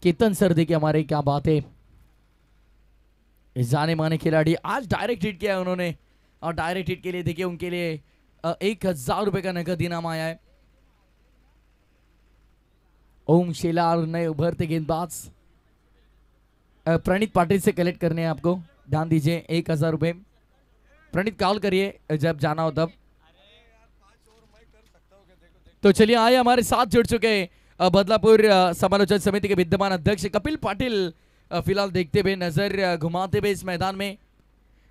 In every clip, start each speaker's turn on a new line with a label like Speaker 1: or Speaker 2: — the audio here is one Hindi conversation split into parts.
Speaker 1: केतन सर देखिए हमारे, क्या बात है। जाने माने खिलाड़ी, आज डायरेक्ट हिट किया है उन्होंने, और डायरेक्ट हिट के लिए देखिए उनके लिए 1000 रुपए का नगद इनाम आया है। ओम शेलार नए उभरते गेंदबाज प्रणीत पाटिल से कलेक्ट करने हैं आपको, ध्यान दीजिए। 1000 रुपए। प्रणीत कॉल करिए जब जाना हो तब। तो चलिए आए, हमारे साथ जुड़ चुके बदलापुर समालोचन समिति के विद्यमान अध्यक्ष कपिल पाटिल फिलहाल देखते हुए, नजर घुमाते हुए इस मैदान में।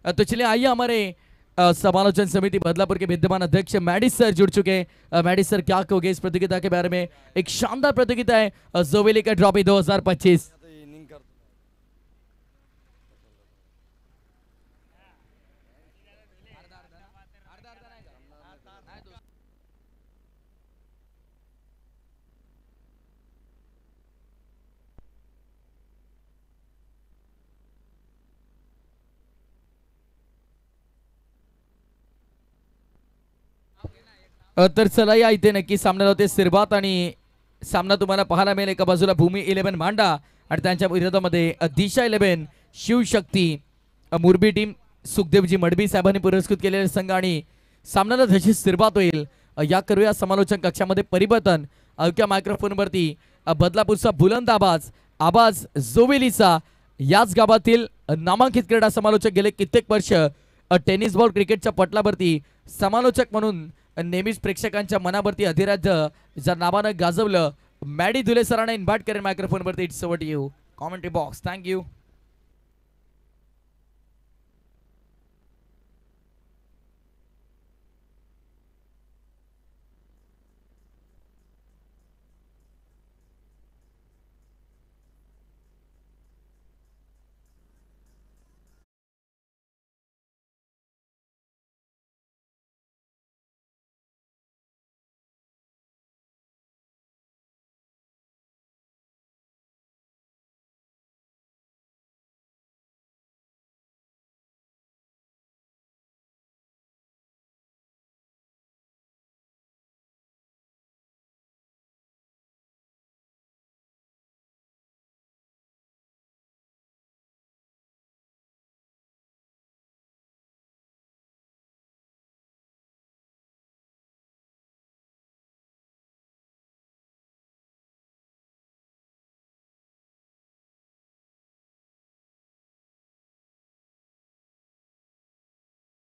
Speaker 1: तो चलिए आइए, हमारे समालोचन समिति बदलापुर के विद्यमान अध्यक्ष मैडी सर जुड़ चुके हैं। मैडी सर, क्या कहोगे इस प्रतियोगिता के बारे में? एक शानदार प्रतियोगिता है जोवेली का ट्रॉफी 2025। तर चला या इथे नक्की सामना होते सिरबात, आणि सामना तुम्हाला पाहायला मिळेल एका बाजूला भूमी 11 मांडा आणि त्यांच्या विरोधामध्ये दिशा 11 शिवशक्ती मुरबी टीम, सुखदेवजी मडबी साहेबांनी पुरस्कृत केलेले संघ, आणि सामन्याला जशी सुरुवात होईल या करूया समालोचन कक्षामध्ये परिवर्तन। अवक्या मायक्रोफोन वरती बदलापूरचा बुलंद आवाज जोवेलीचा, याच गावातील नामांकित क्रीडा समालोचक, गेले कित्येक वर्ष टेनिस बॉल क्रिकेटच्या पटलावरती समालोचक म्हणून नेहमीच प्रेक्षकांच्या मनावरती अधिराज्य ज्या नावानं गाजवलं, मॅडी धुले सरांना इन्व्हाइट करेन मायक्रोफोन वरती। It's over to you, commentary box. Thank you.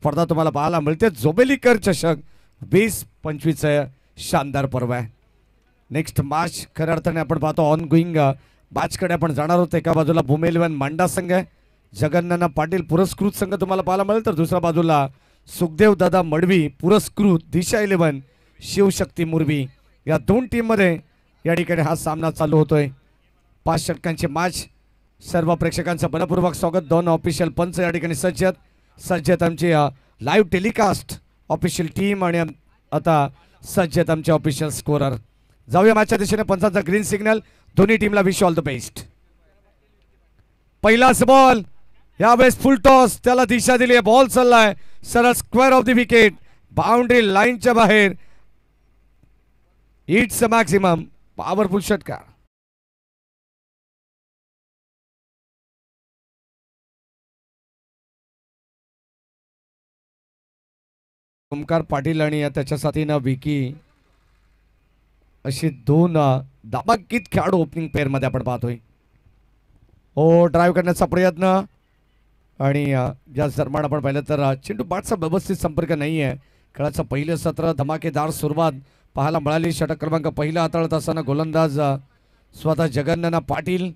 Speaker 2: स्पर्धा तुम्हाला पाहायला मिळते, जोबेलीकर चषक 20-25 शानदार पर्व आहे। नेक्स्ट मॅच खऱ्या अर्थाने आपण पाहतो ऑन गोईंग मॅच कडे आपण जाणार आहोत। एका बाजूला भूमी 11 मांडा संघ आहे, जगन्नाना पाटील पुरस्कृत संघ तुम्हाला पाहायला मिळेल, तर दुसऱ्या बाजूला सुखदेव दादा मडवी पुरस्कृत दिशा 11 शिवशक्ती मुरबी, या दोन टीम मध्ये या ठिकाणी हा सामना चालू होतोय। 5 षटकांची मॅच, सर्व प्रेक्षकांचं मनपूर्वक स्वागत। दोन ऑफिशियल पंच या ठिकाणी सज्जत आमची लाईव्ह टेलिकास्ट ऑफिशियल टीम, आणि आता सज्जत आमचे ऑफिशियल स्कोरर। जाऊया मॅचच्या दिशेने, पंचांचा ग्रीन सिग्नल, दोन्ही टीमला विश ऑल द बेस्ट। पहिलाच बॉल, यावेळेस फुल टॉस, त्याला दिशा दिली आहे, बॉल चाललाय सरळ square of the wicket, boundary लाईनच्या बाहेर। इट्स अ मॅक्सिमम पॉवरफुल षटकार। ओमकार पाटील आणि त्याच्या साथीनं विकी, अशी दोन दाबाकीत खेळाडू ओपनिंग पेअर मध्ये आपण पाहतोय। ओ ड्राईव्ह करण्याचा प्रयत्न, आणि ज्या दरम्यान आपण पाहिलं तर चिंटू बाटचा व्यवस्थित संपर्क नाही आहे। खेळाचं पहिलं सत्र धमाकेदार सुरुवात पाहायला मिळाली। षटक क्रमांक पहिला हाताळत असताना गोलंदाज स्वतः जगन्नाना पाटील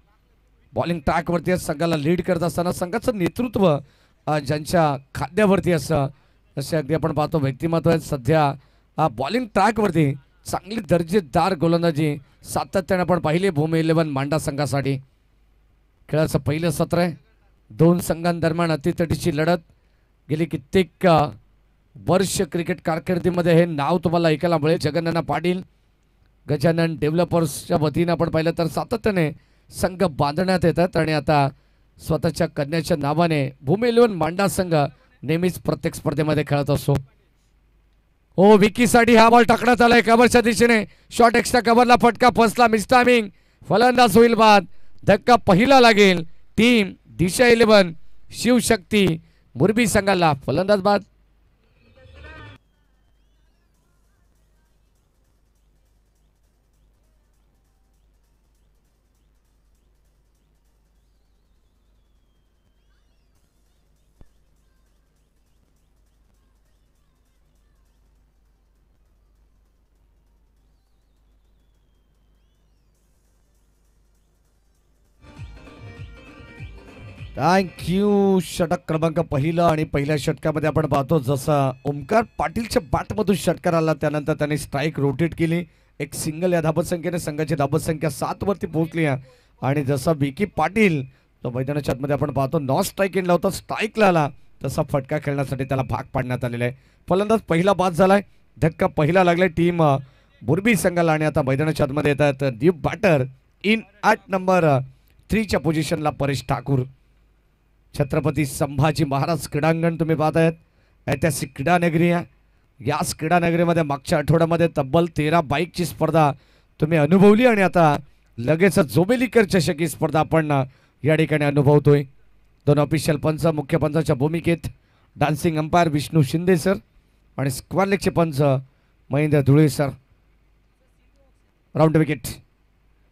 Speaker 2: बॉलिंग ट्रॅकवरती संघाला लीड करत असताना संघाचं नेतृत्व ज्यांच्या खांद्यावरती असं, असे अगदी आपण पाहतो व्यक्तिमत्व आहेत सध्या बॉलिंग ट्रॅकवरती। चांगली दर्जेदार गोलंदाजी सातत्याने आपण पाहिले भूमी 11 मांडा संघासाठी। खेळाचं पहिलं सत्र आहे, दोन संघांदरम्यान अतितटीची लढत। गेली कित्येक वर्ष क्रिकेट कारकिर्दीमध्ये हे नाव तुम्हाला ऐकायला मिळेल, जगन्नाना पाटील। गजानन डेव्हलपर्सच्या वतीने आपण पाहिलं तर सातत्याने संघ बांधण्यात येतात, आणि आता स्वतःच्या कन्याच्या नावाने भूमी 11 मांडा संघ नेहमीच प्रत्येक स्पर्धेमध्ये खेळत असतो। हो, विकीसाठी हा बॉल टाकण्यात आलाय कव्हरच्या दिशेने, शॉट एक्स्ट्रा कव्हरला फटका फसला, मिस टायमिंग, फलंदाज होईल बाद। धक्का पहिला लागेल टीम दिशा 11 शिवशक्ती मुरबी संघाला. फलंदाज बाद. थँक्यू. षटक क्रमांक पहिला आणि पहिल्या षटकामध्ये आपण पाहतो जसा ओमकार पाटीलच्या बॅटमधून षटकार आला त्यानंतर त्याने स्ट्राईक रोटेट केली. एक सिंगल या धाबसंख्येने संघाची धाबसंख्या 7 वरती पोहोचली आहे. आणि जसा विकी पाटील तो मैदानाच्या आतमध्ये आपण पाहतो नॉन स्ट्राईक इनला होता, स्ट्राईकला आला तसा फटका खेळण्यासाठी त्याला भाग पाडण्यात आलेला आहे. फलंदाज पहिला बाद झालाय. धक्का पहिला लागलाय टीम मुरबी संघाला. आणि आता मैदानाच्या आतमध्ये येतात new batter in at number 3च्या पोझिशनला परेश ठाकूर. छत्रपती संभाजी महाराज क्रीडांगण तुम्ही पाहतायत. ऐतिहासिक क्रीडा नगरी आहे. याच क्रीडा नगरीमध्ये मागच्या आठवड्यामध्ये तब्बल 13 बाईकची स्पर्धा तुम्ही अनुभवली आणि आता लगेच जोबेलीकर चषक ही स्पर्धा आपण या ठिकाणी अनुभवतोय. दोन ऑफिशियल पंच मुख्य पंचाच्या भूमिकेत dancing umpire Vishnu Shinde sir आणि स्क्वेअर लेगचे पंच Mahendra Dhule sir. Round wicket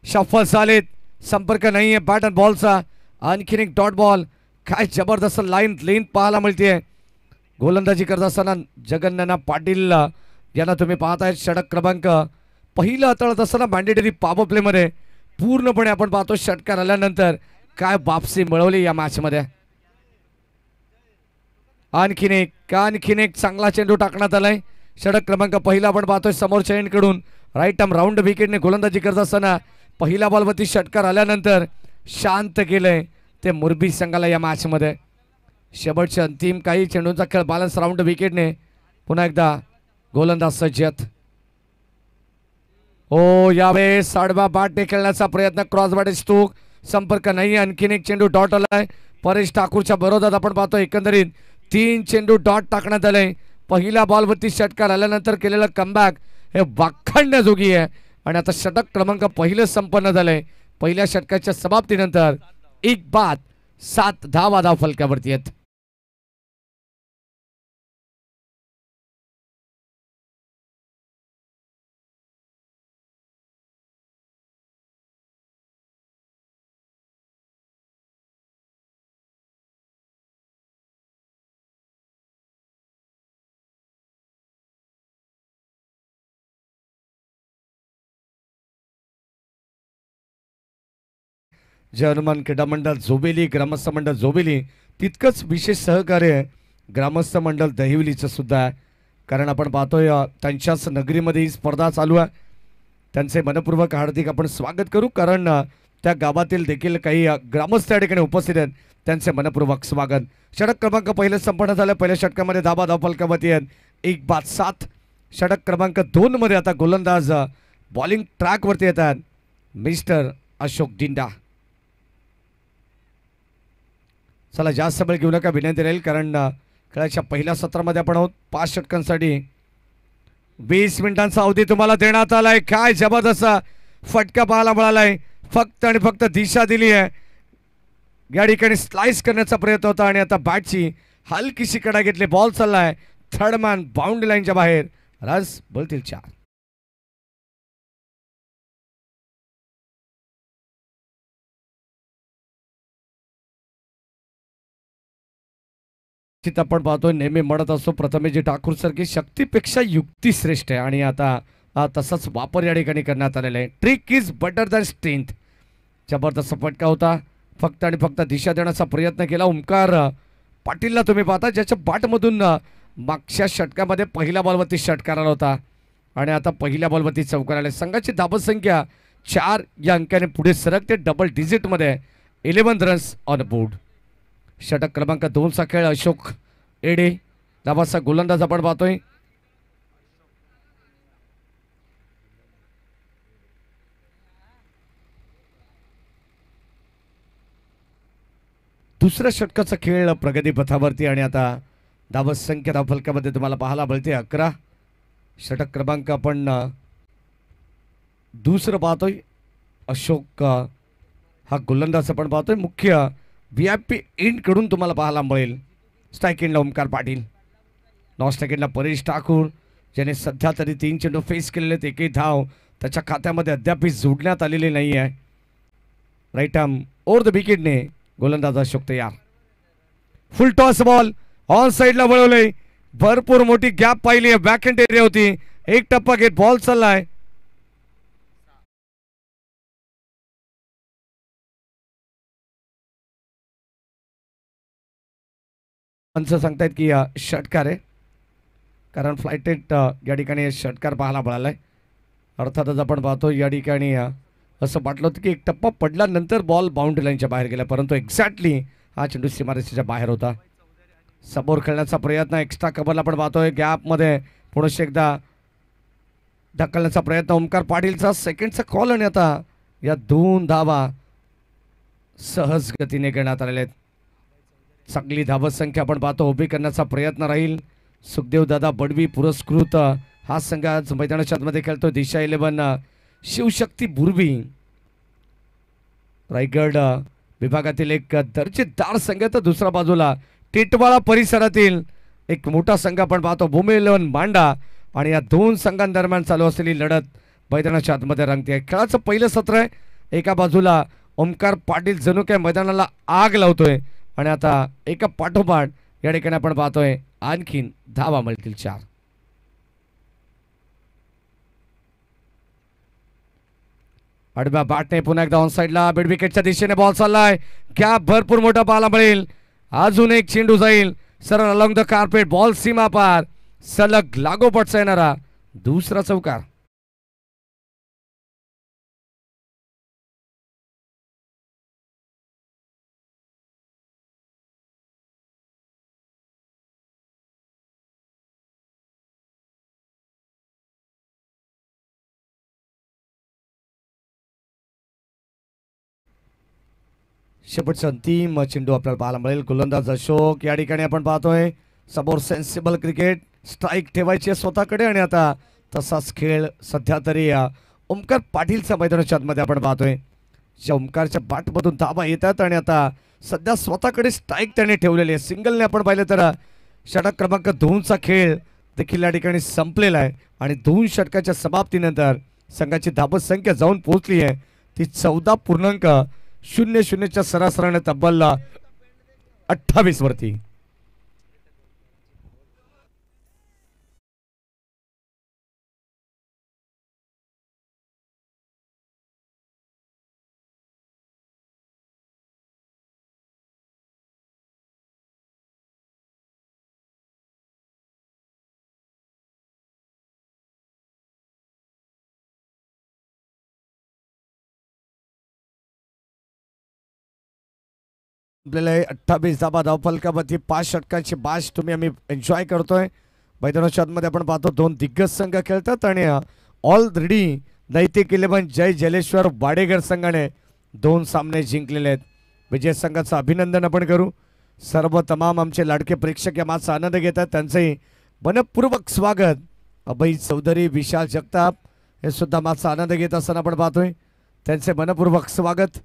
Speaker 2: shuffle झालेत. संपर्क नाही आहे बॅट अँड बॉलचा. आणखीन एक डॉट बॉल. काय जबरदस्त लाईन लेन पाहायला मिळते. गोलंदाजी करत असताना जगन्नाना पाटील यांना तुम्ही पाहताय. षटक क्रमांक पहिलं हाताळत असताना मॅन्डेटरी पॉवर प्लेमध्ये पूर्णपणे आपण पाहतो षटकार आल्यानंतर काय वापसी मिळवली या मॅचमध्ये. आणखीन एक चांगला चेंडू टाकण्यात आलाय. षटक क्रमांक पहिला आपण पाहतोय समोरच्या एंडकडून राईट आर्म राऊंड विकेटने गोलंदाजी करत असताना पहिल्या बॉलवरती षटकार आल्यानंतर शांत केलंय ते मुरबी संघाला या मॅचमध्ये. शेवटच्या अंतिम काही चेंडूंचा खेळ बॅलन्स राऊंड विकेटने पुन्हा एकदा गोलंदाज सज्जत. ओ यावेळेस साडवा बॅटने खेळण्याचा प्रयत्न क्रॉस बॅट स्टोक. संपर्क नाही. आणखीन एक चेंडू डॉट आलाय परेश ठाकूरच्या बरोबर आपण पाहतो. एकंदरीत 3 चेंडू डॉट टाकण्यात आले. पहिल्या बॉलवरती षटकार आल्यानंतर केलेलं कमबॅक हे वाखाणण्याजोगी आहे. आणि आता षटक क्रमांक पहिलं संपन्न झालंय. पहिल्या षटकाच्या समाप्तीनंतर 1 बाद 7 धावा धाव फलकावरती आहेत. जे हनुमान क्रीडा मंडळ जोबेली ग्रामस्थ मंडळ जोबेली तितकंच विशेष सहकार्य ग्रामस्थ मंडळ दहिवलीचं सुद्धा आहे. कारण आपण पाहतोय त्यांच्याच नगरीमध्ये ही स्पर्धा चालू आहे. त्यांचे मनपूर्वक हार्दिक आपण स्वागत करू कारण त्या गावातील देखील काही ग्रामस्थ या ठिकाणी उपस्थित आहेत. त्यांचे मनपूर्वक स्वागत. षटक क्रमांक पहिलं संपन्न झालं. पहिल्या षटकामध्ये धावा धाव फलकावरती आहेत. 1 बाद 7. षटक क्रमांक 2 मध्ये आता गोलंदाज बॉलिंग ट्रॅकवरती येतात मिस्टर अशोक दिंडा. चला जास्त वेळ घेऊ नका विनंती राहील कारण खेळाच्या पहिल्या सत्रामध्ये आपण आहोत. 5 षटकांसाठी 20 मिनिटांचा अवधी तुम्हाला देण्यात आलाय. काय जबरदस्त फटका पाहायला मिळालाय. फक्त आणि फक्त दिशा दिली आहे. या ठिकाणी स्लाइस करण्याचा प्रयत्न होता आणि आता बॅटची हलकीशी कडा घेतली. बॉल चाललाय थर्ड मॅन बाउंड्री लाईनच्या बाहेर. रस बोलतील 4. आपण पाहतोय नेहमी म्हणत असतो प्रथमेजी ठाकूर सारखी शक्तीपेक्षा युक्ती श्रेष्ठ आहे आणि आता तसाच वापर या ठिकाणी करण्यात आलेला आहे. Trick is better than strength. जबरदस्त फटका होता. फक्त आणि फक्त दिशा देण्याचा प्रयत्न केला ओमकार पाटीलला तुम्ही पाहता ज्याच्या बॅटमधून मागच्या षटकामध्ये पहिल्या बॉलवरती षटकार आला होता आणि आता पहिल्या बॉलवरती चौकार आले. संघाची धाबसंख्या 4 या अंकाने पुढे सरकते. डबल डिजिटमध्ये 11 रन्स ऑन बोर्ड. षटक क्रमांक 2चा खेळ अशोक एडे नावाचा गोलंदाज आपण पाहतोय. दुसऱ्या षटकाचा खेळ प्रगती पथावरती आणि आता धावसंख्या धावफलकामध्ये तुम्हाला पाहायला मिळते 11. षटक क्रमांक आपण दुसरं पाहतोय. अशोक हा गोलंदाज आपण पाहतोय मुख्य VIP इंड कडून तुम्हाला पाहायला मिळेल. स्ट्राईक इंडला ओमकार पाटील, नॉन स्ट्राईक इंडला परेश ठाकूर, ज्याने सध्या तरी 3 चेंडू फेस केलेले आहेत. एकही धाव त्याच्या खात्यामध्ये अद्याप जोडण्यात आलेली नाही आहे. राईट आर्म ओव्हर द विकेटने गोलंदाज अशोक तयार. फुल टॉस बॉल ऑन साईडला वळवलंय. भरपूर मोठी गॅप पाहिली आहे. बॅकहँड एरिया होती. एक टप्पा घेत बॉल चाललाय. सांगतायत की षटकार आहे, कारण फ्लाईट रेट या ठिकाणी षटकार पाहायला मिळालाय. अर्थातच आपण पाहतो या ठिकाणी असं वाटलं होतं की एक टप्पा पडल्यानंतर बॉल बाउंड्री लाईनच्या बाहेर गेला, परंतु एक्झॅक्टली हा चेंडू सीमारेषेच्या बाहेर होता. समोर खेळण्याचा प्रयत्न, एक्स्ट्रा कव्हरला आपण पाहतोय. गॅपमध्ये पुढे एकदा ढकलण्याचा प्रयत्न. ओमकार पाटीलचा सेकंडचा कॉल आणि आता या 2 धावा सहज गतीने घेण्यात आलेल्या आहेत. चांगली धावत संख्या आपण पाहतो. उभी करण्याचा प्रयत्न राहील. सुखदेव दादा बडवी पुरस्कृत हा संघ आज मैदानाच्या आतमध्ये खेळतो. दिशा 11 शिवशक्ती बुर्बी रायगड विभागातील एक दर्जेदार संघ. तर दुसऱ्या बाजूला टिटवाळा परिसरातील एक मोठा संघ आपण पाहतो, भूमी 11 मांडा. आणि या 2 संघांदरम्यान चालू असलेली लढत मैदानाच्या आतमध्ये रंगते. खेळाचं पहिलं सत्र आहे. एका बाजूला ओमकार पाटील जणू काय मैदानाला आग लावतोय आणि आता एका पाठोपाठ या ठिकाणी आपण पाहतोय आणखीन धावा मिळतील 4. आडव्या बॅटने पुन्हा एकदा ऑन साईडला मिड विकेटच्या दिशेने बॉल चाललाय. गॅप भरपूर मोठा पाहायला मिळेल. अजून एक चेंडू जाईल सरळ अलॉंग द कार्पेट. बॉल सीमा पार सलग लागोपाठचा येणारा दुसरा चौकार. शेवटचा अंतिम चेंडू आपल्याला पाहायला मिळेल. गोलंदाज अशोक या ठिकाणी आपण पाहतोय. समोर सेन्सिबल क्रिकेट, स्ट्राईक ठेवायची स्वतःकडे आणि आता तसाच खेळ सध्या तरी ओमकार पाटीलच्या मैदानाच्या आतमध्ये आपण पाहतोय. ज्या ओमकारच्या बॅटमधून धावा येतात आणि आता सध्या स्वतःकडे स्ट्राईक त्याने ठेवलेली आहे. सिंगलने आपण पाहिलं तर षटक क्रमांक 2चा खेळ देखील या ठिकाणी संपलेला आहे आणि 2 षटकाच्या समाप्तीनंतर संघाची धावत संख्या जाऊन पोहोचली आहे ती 14.00च्या सरासरीने तब्बल 28 वरती. आपल्याला 28 धाबा धावफलकामध्ये 5 षटकांची बाश तुम्ही आम्ही एन्जॉय करतोय. मैदानाच्या आतमध्ये आपण पाहतो 2 दिग्गज संघ खेळतात आणि ऑलरेडी नैतिक 11 जय जलेश्वर वाडेगर संघाने 2 सामने जिंकलेले आहेत. विजय संघाचं अभिनंदन आपण करू. सर्व तमाम आमचे लाडके प्रेक्षक या माचा आनंद घेतात. त्यांचंही मनपूर्वक स्वागत. अभय चौधरी, विशाल जगताप हे सुद्धा माचा आनंद घेत असताना आपण पाहतोय. त्यांचे मनपूर्वक स्वागत.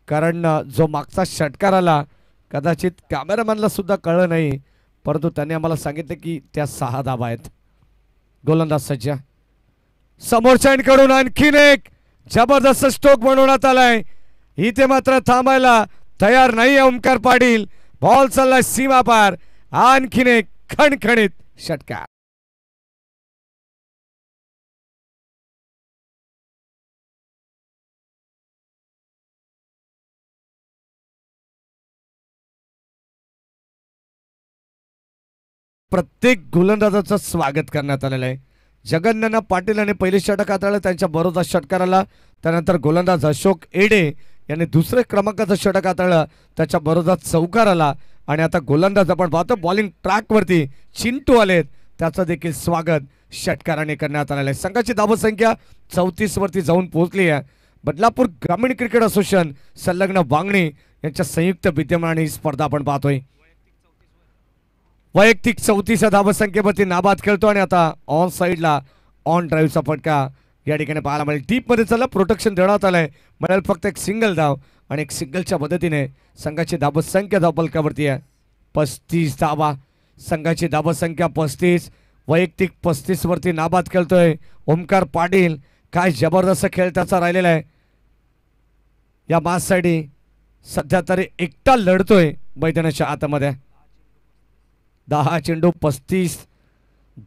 Speaker 2: कारण जो मागचा षटकार आला कदाचित कॅमेरामॅनला सुद्धा कळलं नाही, परंतु त्यांनी आम्हाला सांगितलं की त्या 6 धावा आहेत. गोलंदाज सज्ज. समोरच्या एंडकडून आणखीन एक जबरदस्त स्ट्रोक बनवण्यात आलाय. इथे मात्र थांबायला तयार नाही ओमकार पाटील. बॉल चाललाय सीमा पार. आणखीन एक खणखणीत षटकार. प्रत्येक गोलंदाजाचं स्वागत करण्यात आलेलं आहे. जगन्नाथ पाटील यांनी पहिले षटक हाताळलं, त्यांच्या बरोबर षटकाराला. त्यानंतर गोलंदाज अशोक एडे यांनी दुसरे क्रमांकाचं षटक हाताळलं, त्याच्या बरोबर चौकाराला. आणि आता गोलंदाज आपण पाहतो बॉलिंग ट्रॅकवरती चिंटू आलेत, त्याचं देखील स्वागत षटकाराने करण्यात आलेलं आहे. संघाची धावसंख्या 34 वरती जाऊन पोहोचली आहे. बदलापूर ग्रामीण क्रिकेट असोसिएशन संलग्न वांगणी यांच्या संयुक्त विद्यमाने ही स्पर्धा आपण पाहतोय. वैयक्तिक 34 धावसंख्येवरती नाबाद खेळतो आणि आता ऑन साईडला ऑन ड्राईव्हचा फटका या ठिकाणी पाहायला मिळेल. डीप मध्ये चला प्रोटेक्शन देण्यात आलंय, मिळेल फक्त एक सिंगल धाव. आणि एक सिंगलच्या मदतीने संघाची धावसंख्या धावफलकावरती आहे 35 धावा. संघाची धावसंख्या 35, वैयक्तिक 35 वरती नाबाद खेळतोय ओमकार पाटील. काय जबरदस्त खेळ त्याचा राहिलेला आहे या माससाठी. सध्या तरी एकटा लढतोय मैदानाच्या आतमध्ये. 10 चेंडू 35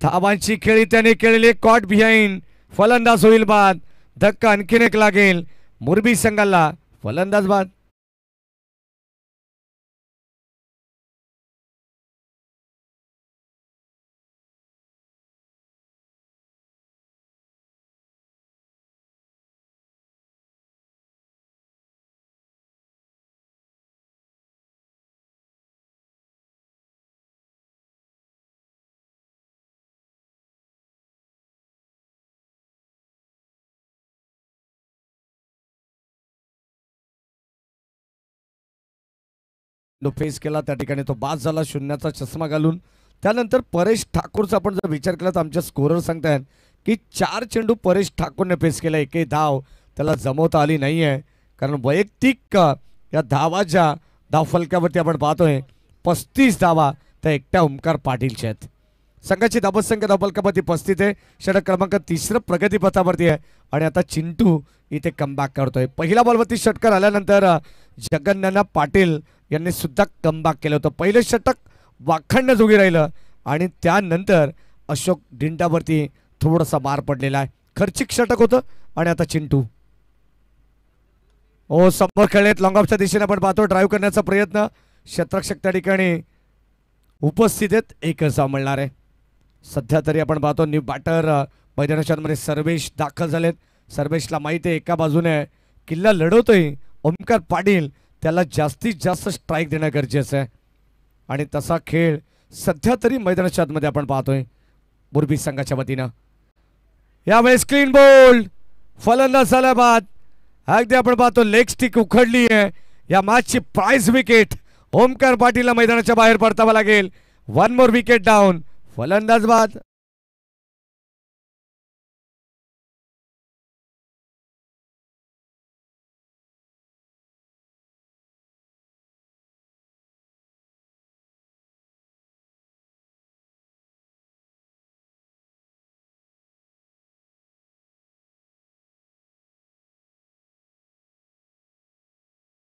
Speaker 2: धावांची खेळी त्याने केलेली. कॉट बिहाइंड, फलंदाज होईल बाद. धक्का आणखीन एक लागेल मोरबी संघाला. फलंदाज बाद. फेस केला त्या ठिकाणी तो बाद झाला शून्याचा चष्मा घालून. त्यानंतर परेश ठाकूरचा आपण जर विचार केला तर आमच्या स्कोरर सांगतायत की 4 चेंडू परेश ठाकूरने फेस केला. एकही धाव त्याला जमवता आली नाही आहे. कारण वैयक्तिक या धावाच्या धावफलकावरती आपण पाहतोय 35 धावा त्या एकट्या ओमकार पाटीलच्या आहेत. संघाची धावसंख्या धावफलकावरती 35 आहे. षटक क्रमांक 3 प्रगतीपथावरती आहे. आणि आता चिंटू इथे कमबॅक करतोय. पहिल्या बॉलवरती षटकार आल्यानंतर जगन्नाथ पाटील यांनी सुद्धा कमबॅक केलं होतं. पहिलं षटक वाखाणण्याजोगी राहिलं आणि त्यानंतर अशोक डिंडावरती थोडासा मार पडलेला आहे. खर्चिक षटक होतं. आणि आता चिंटू समोर खेळत लॉंग ऑफच्या दिशेने आपण पाहतो. ड्राईव्ह करण्याचा प्रयत्न. क्षेत्ररक्षक त्या ठिकाणी उपस्थित आहेत. एकच धाव मिळणार आहे. सध्या तरी आपण पाहतो न्यू बॅटर मैदानाच्या मध्ये सर्वेश दाखल झालेत. सर्वेशला माहिती आहे एका बाजूने किल्ला लढवतोय ओमकार पाटील, त्याला जास्तीत जास्त स्ट्राईक देणं गरजेचं आहे. आणि तसा खेळ सध्या तरी मैदानाच्या आतमध्ये आपण पाहतोय मोरबी संघाच्या वतीनं. यावेळेस क्लीन बोल्ड, फलंदाज झाला बाद. अगदी आपण पाहतो लेग स्टिक उखडली आहे. या मॅचची प्राइज विकेट ओमकार पाटीलला मैदानाच्या बाहेर पडतावा लागेल. 1 मोर विकेट डाऊन. फलंदाज बाद.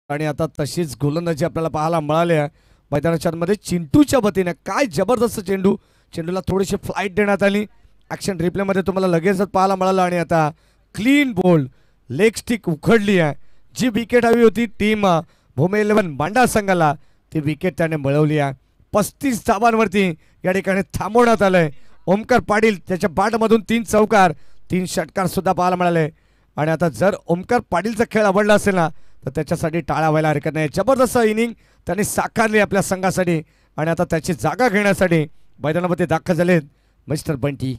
Speaker 2: आणि आता तशीच गोलंदाजी आपल्याला पाहायला मिळाली आहे मैदानाच्या मध्ये चिंटूच्या वतीने. काय जबरदस्त चेंडू. चेंडूला थोडीशी फ्लाईट देण्यात आली. ॲक्शन रिप्लेमध्ये तुम्हाला लगेचच पाहायला मिळालं. आणि आता क्लीन बोल्ड, लेग स्टिक उखडली आहे. जी विकेट हवी होती टीम भूमी 11 मांडा संघाला ती विकेट त्याने मिळवली आहे. 35 धावांवरती या ठिकाणी थांबवण्यात आलंय. ओमकार पाटील त्याच्या बॅटमधून 3 चौकार 3 षटकार सुद्धा पाहायला मिळाले. आणि आता जर ओमकार पाटीलचा खेळ आवडला असेल ना तर त्याच्यासाठी टाळ्या व्हायला हरकत नाही. जबरदस्त इनिंग त्यांनी साकारली आपल्या संघासाठी. आणि आता त्याची जागा घेण्यासाठी मैदानामध्ये दाखल झालेत मिस्टर बंटी.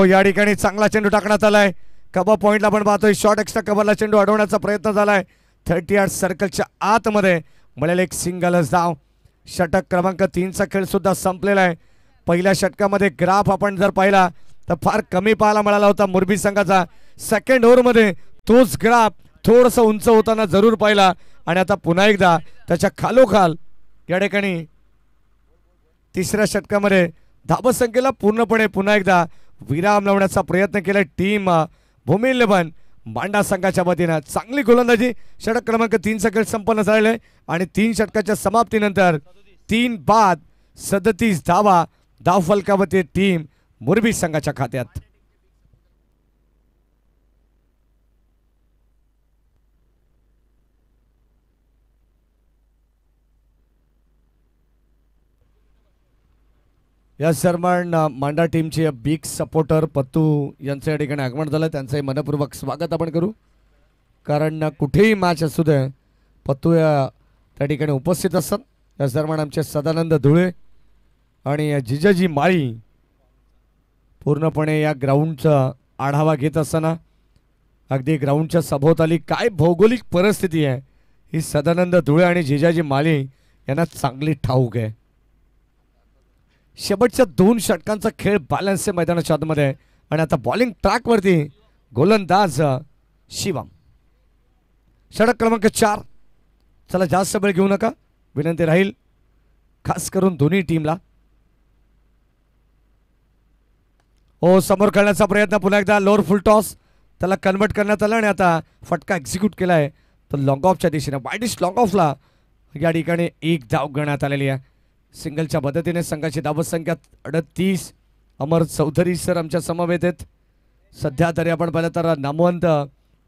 Speaker 2: या ठिकाणी चांगला चेंडू टाकण्यात आलाय. कव्हर पॉइंटला आपण पाहतोय शॉर्ट एक्स्ट्रा कव्हरला चेंडू अडवण्याचा प्रयत्न झालाय. 30 यार्ड सर्कलच्या आतमध्ये मिळाले एक सिंगलच धाव. षटक क्रमांक 3चा खेळ सुद्धा संपलेला आहे. पहिल्या षटकामध्ये ग्राफ आपण जर पाहिला तर फार कमी पाहायला मिळाला होता मोरबी संघाचा. सेकंड ओव्हरमध्ये तोच ग्राफ थोडंसं उंच होताना जरूर पाहिला. आणि आता पुन्हा एकदा त्याच्या खालोखाल या ठिकाणी तिसऱ्या षटकामध्ये धावसंख्येला पूर्णपणे पुन्हा एकदा विराम लावण्याचा प्रयत्न केला टीम भूमी 11 मांडा संघाच्या वतीनं. चांगली गोलंदाजी. षटक क्रमांक 3चा खेळ संपन्न झालेला आहे. आणि 3 षटकाच्या समाप्तीनंतर 3 बाद 37 धावा धावफलकावरती टीम मोरबी संघाच्या खात्यात. या दरम्यान मांडा टीमचे बिग सपोर्टर पत्तू यांचं या ठिकाणी आगमन झालं. त्यांचंही मनपूर्वक स्वागत आपण करू. कारण कुठेही मॅच असू दे पत्तू या त्या ठिकाणी उपस्थित असतात. या दरम्यान आमचे सदानंद धुळे आणि जिजाजी माळी पूर्णपणे या ग्राउंडचा आढावा घेत असताना अगदी ग्राउंडच्या सभोवताली काय भौगोलिक परिस्थिती आहे ही सदानंद धुळे आणि जिजाजी माळी यांना चांगली ठाऊक आहे. शेवटच्या 2 षटकांचा खेळ बॅलन्स आहे मैदानाच्या आतमध्ये. आणि आता बॉलिंग ट्रॅकवरती गोलंदाज शिवम. षटक क्रमांक 4. चला जास्त वेळ घेऊ नका, विनंती राहील खास करून दोन्ही टीमला. हो, समोर खेळण्याचा प्रयत्न पुन्हा एकदा लोअर फुल टॉस त्याला कन्वर्ट करण्यात आला आणि आता फटका एक्झिक्यूट केलाय तर लॉंग ऑफच्या दिशेने वाईडिश लॉंग ऑफला या ठिकाणी एक धाव घेण्यात आलेली आहे. सिंगलच्या मदतीने संघाची धावसंख्या 38. अमर चौधरी सर आमच्या समवेत आहेत. सध्या तरी आपण पाहिलं तर नामवंत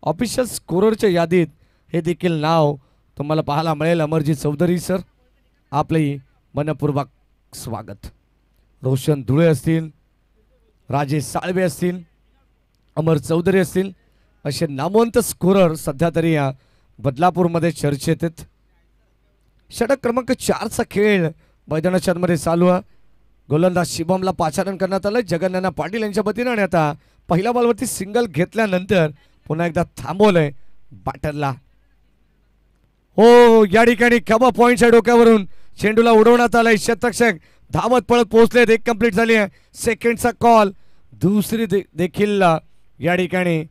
Speaker 2: ऑफिशियल स्कोररच्या यादीत हे देखील नाव तुम्हाला पाहायला मिळेल. अमरजी चौधरी सर, आपले मनपूर्वक स्वागत. रोशन धुळे असतील, राजेश साळवे असतील, अमर चौधरी असतील, असे नामवंत स्कोरर सध्या तरी या बदलापूरमध्ये चर्चेत आहेत. षटक क्रमांक 4चा खेळ मैदानाच्या मध्ये चालू आहे. गोलंदाज शिवमला पाचारण करण्यात आलं जगन्नाथ पाटील यांच्या वतीनं आणि आता पहिल्या बॉलवरती सिंगल घेतल्यानंतर पुन्हा एकदा थांबवलंय बॅटरला. हो, या ठिकाणी कबा पॉइंटच्या डोक्यावरून चेंडूला उडवण्यात आलाय. क्षेत्ररक्षक धावत पळत पोहोचलेत. एक कंप्लीट झाली आहे. सेकंडचा कॉल दुसरी देखील या ठिकाणी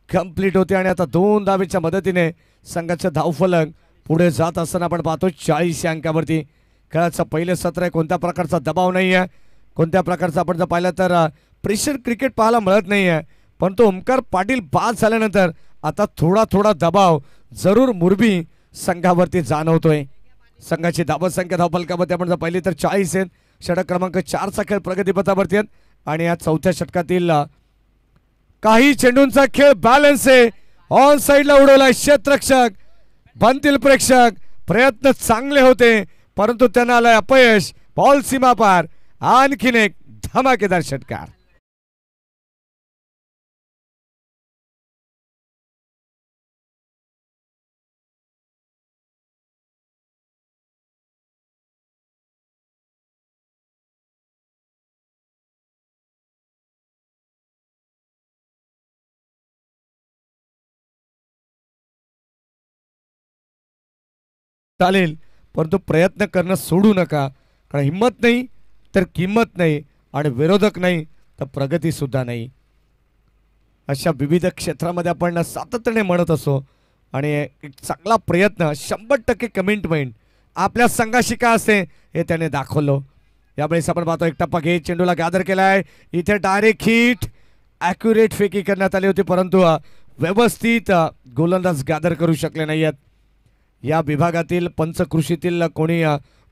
Speaker 2: कंप्लीट होते आणि आता 2 धावेच्या मदतीने संघाचा धावफलक पुढे जात असताना आपण पाहतो 40 या अंकावरती. खेळाचं पहिलं सत्र आहे. कोणत्या प्रकारचा दबाव नाही आहे, कोणत्या प्रकारचा आपण जर पाहिलं तर प्रेशर क्रिकेट पाहायला मिळत नाही आहे. परंतु ओमकार पाटील बाद झाल्यानंतर आता थोडा थोडा दबाव जरूर मुरबी संघावरती जाणवतोय. संघाची धावसंख्या धावफलकामध्ये आपण जर पाहिली तर 40 आहेत. षटक क्रमांक 4चा खेळ प्रगतीपथावरती आहेत आणि या चौथ्या षटकातील काही चेंडूंचा खेळ बॅलन्स आहे. ऑन साइडला उडवलाय क्षेत्ररक्षक. बनतील प्रेक्षक, प्रयत्न चांगले होते परंतु त्यांना आलंय अपयश. बॉल सीमा पार. आणखीन एक धमाकेदार षटकार. चालेल, परंतु प्रयत्न करणं सोडू नका, कारण हिम्मत नाही तर किंमत नाही आणि विरोधक नाही तर प्रगती सुद्धा नाही. अशा विविध क्षेत्रामध्ये आपण सातत्याने म्हणत असो आणि एक चांगला प्रयत्न 100% कमिटमेंट आपल्या संघाशी काय असते हे त्याने दाखवलं. यावेळेस आपण पाहतो एक टप्पा घेत चेंडूला गॅदर केलाय. इथे डायरेक्ट हिट ॲक्युरेट फेकी करण्यात आली होती परंतु व्यवस्थित गोलंदाज गॅदर करू शकले नाही आहेत. या विभागातील पंचकृषीतील कोणी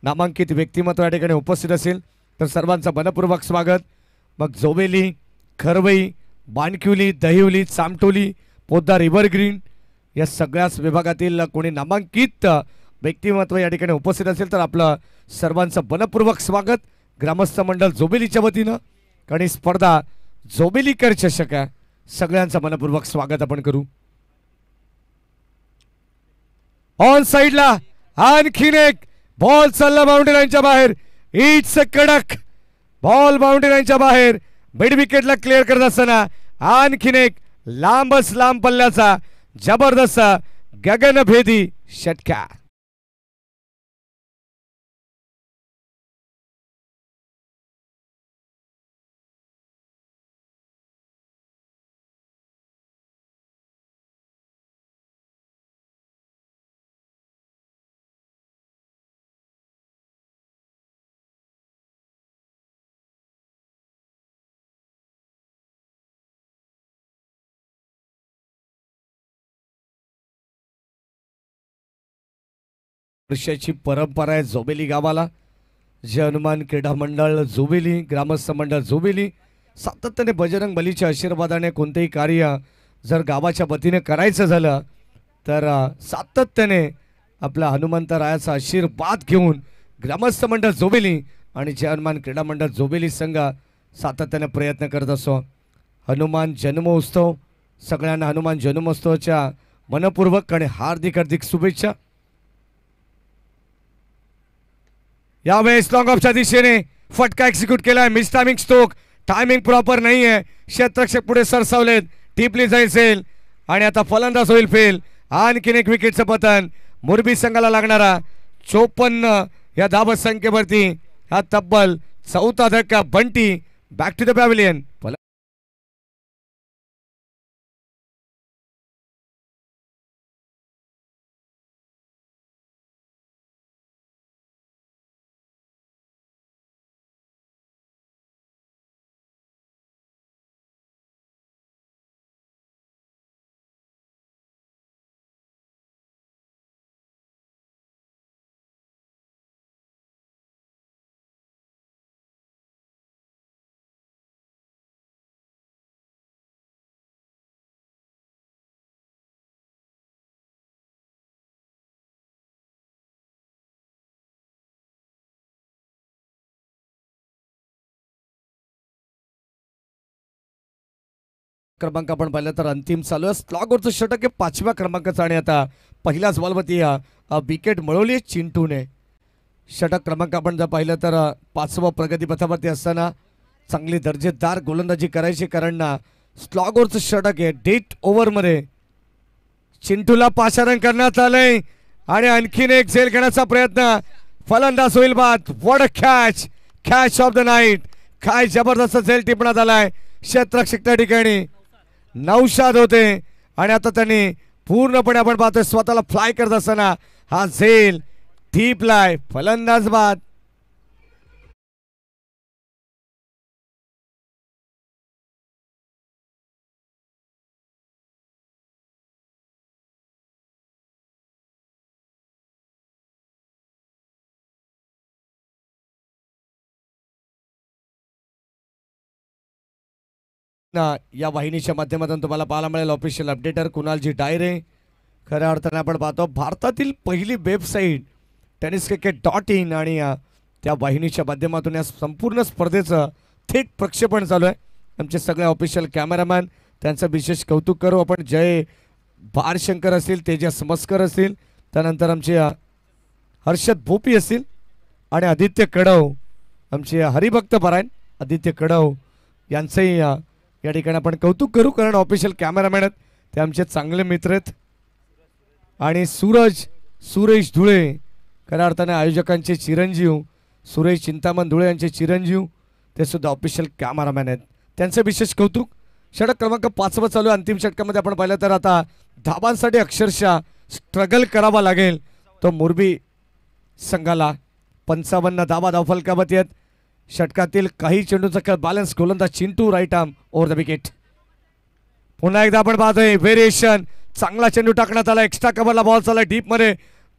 Speaker 2: नामांकित व्यक्तिमत्व या ठिकाणी उपस्थित असेल तर सर्वांचं मनपूर्वक स्वागत. मग जोबेली, खरवई, बाणकिवली, दहिवली, चामटोली, पोद्दार, रिव्हरग्रीन या सगळ्याच विभागातील कोणी नामांकित व्यक्तिमत्व या ठिकाणी उपस्थित असेल तर आपलं सर्वांचं मनपूर्वक स्वागत. ग्रामस्थ मंडळ जोबेलीच्या वतीनं आणि स्पर्धा जोबेलीकर चषक आहे, सगळ्यांचं मनपूर्वक स्वागत आपण करू. ऑन साइडला आणखीन एक बॉल चालला बाउंड्री लाईनच्या बाहेर. इट्स अ कडक बॉल बाउंड्री लाईनच्या बाहेर. मिड विकेटला क्लिअर करत असताना आणखीन एक लांबच लांब पल्ल्याचा जबरदस्त गगनभेदी षटकार. वर्षाची परंपरा आहे जोबेली गावाला. जे हनुमान क्रीडा मंडळ जोबेली, ग्रामस्थ मंडळ जोबेली सातत्याने बजरंग बलीच्या आशीर्वादाने कोणतेही कार्य जर गावाच्या वतीने करायचं झालं तर सातत्याने आपला हनुमंतरायाचा आशीर्वाद घेऊन ग्रामस्थ मंडळ जोबेली आणि जे हनुमान क्रीडा मंडळ जोबेली संघ सातत्याने प्रयत्न करत असो. हनुमान जन्मोत्सव सगळ्यांना हनुमान जन्मोत्सवाच्या मनपूर्वक आणि हार्दिक हार्दिक शुभेच्छा. यावेळेस लॉंग ऑफच्या दिशेने फटका एक्झिक्यूट केलाय. Miss timing stroke, timing proper नाही आहे. क्षेत्ररक्षक पुढे सरसावलेत. टिपली जाईल आणि आता फलंदाज होईल फेल. आणखीन एक विकेटचं पतन. मुरबी संघाला लागणारा 54 या धावसंख्येवरती हा तब्बल चौथा धक्का. Bunty back to the pavilion. क्रमांक आपण पाहिलं तर अंतिम चालू आहे. स्लॉगवरचं षटक आहे 5व्या क्रमांकाचं आणि आता पहिल्याच बॉलवरती विकेट मिळवली आहे चिंटूने. षटक क्रमांक आपण जर पाहिलं तर 5वं प्रगतीपथावरती असताना चांगली दर्जेदार गोलंदाजी करायची, कारण स्लॉगवरचं षटक आहे. डेट ओव्हरमध्ये चिंटूला पाचारण करण्यात आलंय आणि आणखीन एक झेल घेण्याचा प्रयत्न. फलंदाज होईल बाद. What a catch of the night. काय जबरदस्त झेल टिपण्यात आलाय. क्षेत्ररक्षक त्या ठिकाणी नौशाद होते आणि आता त्यांनी पूर्णपणे आपण पाहतोय स्वतःला फ्लाय करत असताना हा झेल टिपलाय. फलंदाज बाद. या वाहिनीच्या माध्यमातून तुम्हाला पाहायला मिळेल ऑफिशियल अपडेटर कुणालजी डायरे. खऱ्या अर्थाने आपण पाहतो भारतातील पहिली वेबसाईट tenniscricket.in आणि त्या वाहिनीच्या माध्यमातून या संपूर्ण स्पर्धेचं थेट प्रक्षेपण चालू आहे. आमचे सगळे ऑफिशियल कॅमेरामॅन त्यांचं विशेष कौतुक करू आपण. जय भारशंकर असतील, तेजस मस्कर असतील, त्यानंतर आमचे हर्षद भोपी असतील आणि आदित्य कडव, आमचे हरिभक्त परायण आदित्य कडव यांचंही या ठिकाणी आपण कौतुक करू, कारण ऑफिशियल कॅमेरामॅन आहेत ते आमचे चांगले मित्र आहेत. आणि सुरेश धुळे खऱ्या अर्थाने आयोजकांचे चिरंजीव, सुरेश चिंतामण धुळे यांचे चिरंजीव, ते सुद्धा ऑफिशियल कॅमेरामॅन आहेत, त्यांचे विशेष कौतुक. षटक क्रमांक 5 चालू आहे. अंतिम षटकामध्ये आपण पाहिलं तर आता धाबांसाठी अक्षरशः स्ट्रगल करावा लागेल तो मोरबी संघाला. 55 धाबा धावफलकावरती आहेत. षटकातील काही चेंडूचा खेळ बॅलन्स गोलंदाज Chintu right arm over the wicket. पुन्हा एकदा आपण पाहतोय व्हेरिएशन. चांगला चेंडू टाकण्यात आला. एक्स्ट्रा कव्हरला बॉल चालला डीप मध्ये.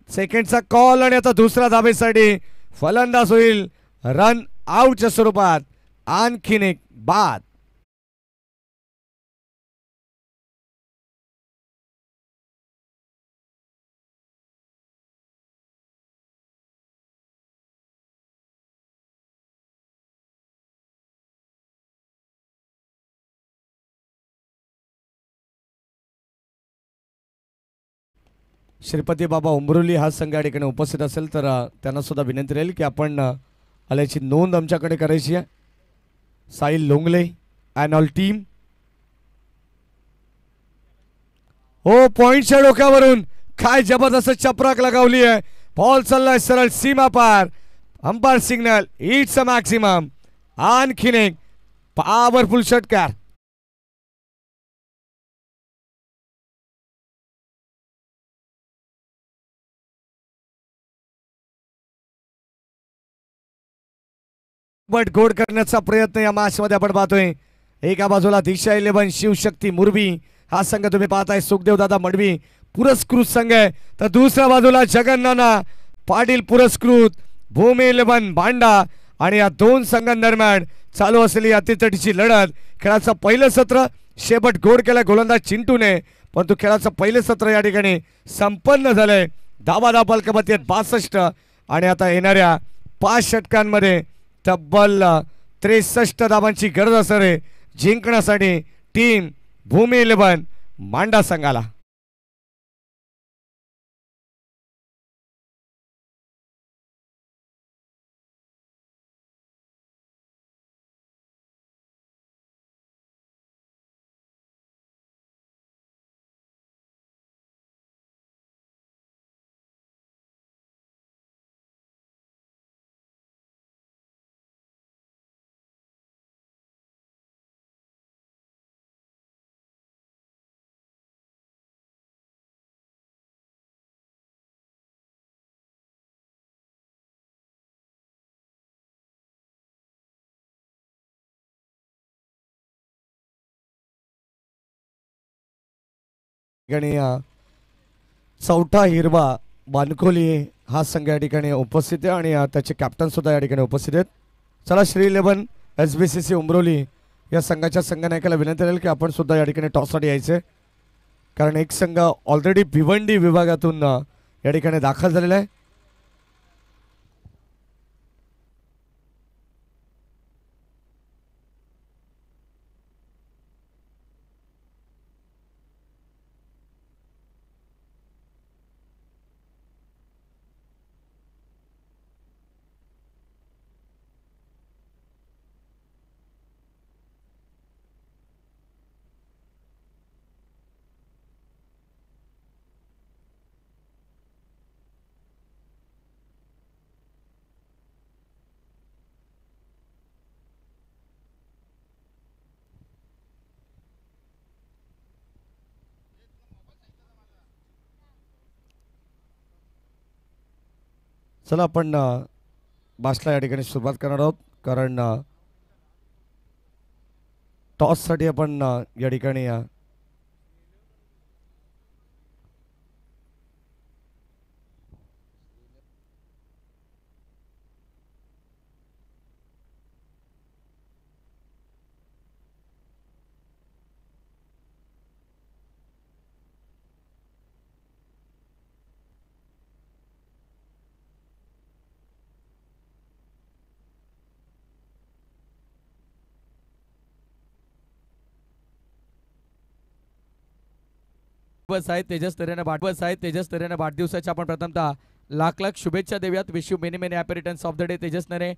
Speaker 2: सेकंडचा कॉल आणि आता दुसऱ्या धाबेसाठी फलंदाज होईल रन आउटच्या स्वरूपात. आणखीन एक बाद. श्रीपती बाबा उंबरोली हा संघ या ठिकाणी उपस्थित असेल तर त्यांना सुद्धा विनंती राहील की आपण आल्याची नोंद आमच्याकडे करायची आहे. साहिल लोंगले अँड ऑल टीम. हो, पॉइंटच्या डोक्यावरून काय जबरदस्त चपराक लगावली आहे. बॉल चाललाय सरळ सीमा पार. Umpire signal it's a maximum. आणखीन एक पॉवरफुल षटकार. बट गोड करण्याचा प्रयत्न या मॅच मध्ये आपण पाहतोय. एका बाजूला दिशा 11 शिवशक्ती मुरबी हा संघ तुम्ही पाहताय. सुखदेव दादा मडवी पुरस्कृत संघ आहे, तर दुसऱ्या बाजूला जगन्नाना पाटील पुरस्कृत भूमी 11 भांडा. आणि या दोन संघांदरम्यान चालू असलेली अतितटीची लढत. खेळाचं पहिलं सत्र शेवट गोड केला गोलंदाज चिंटूने, परंतु खेळाचं पहिलं सत्र या ठिकाणी संपन्न झालंय. धावा फलकावरती 62 आणि आता येणाऱ्या 5 षटकांमध्ये तब्बल 63 धावांची गरज असणार आहे जिंकण्यासाठी टीम भूमी 11 मांडा संघाला. चौथा हिरवा बानकोली हा संघ या ठिकाणी उपस्थित आहे आणि त्याचे कॅप्टन सुद्धा या ठिकाणी उपस्थित आहेत. चला श्री 11 SBCC उमरोली या संघाच्या संघनायकाला विनंती राहील की आपण सुद्धा या ठिकाणी टॉससाठी यायचे, कारण एक संघ ऑलरेडी भिवंडी विभागातून या ठिकाणी दाखल झालेला आहे. चला आपण बासला या ठिकाणी सुरुवात करणार आहोत, कारण टॉससाठी आपण या ठिकाणी
Speaker 1: बस आहे तेजस नरेने वाढदिवसाच्या आपण प्रथमतः लाख लाख शुभेच्छा देऊयात. Wish you many many happy returns of the day Tejas Nare.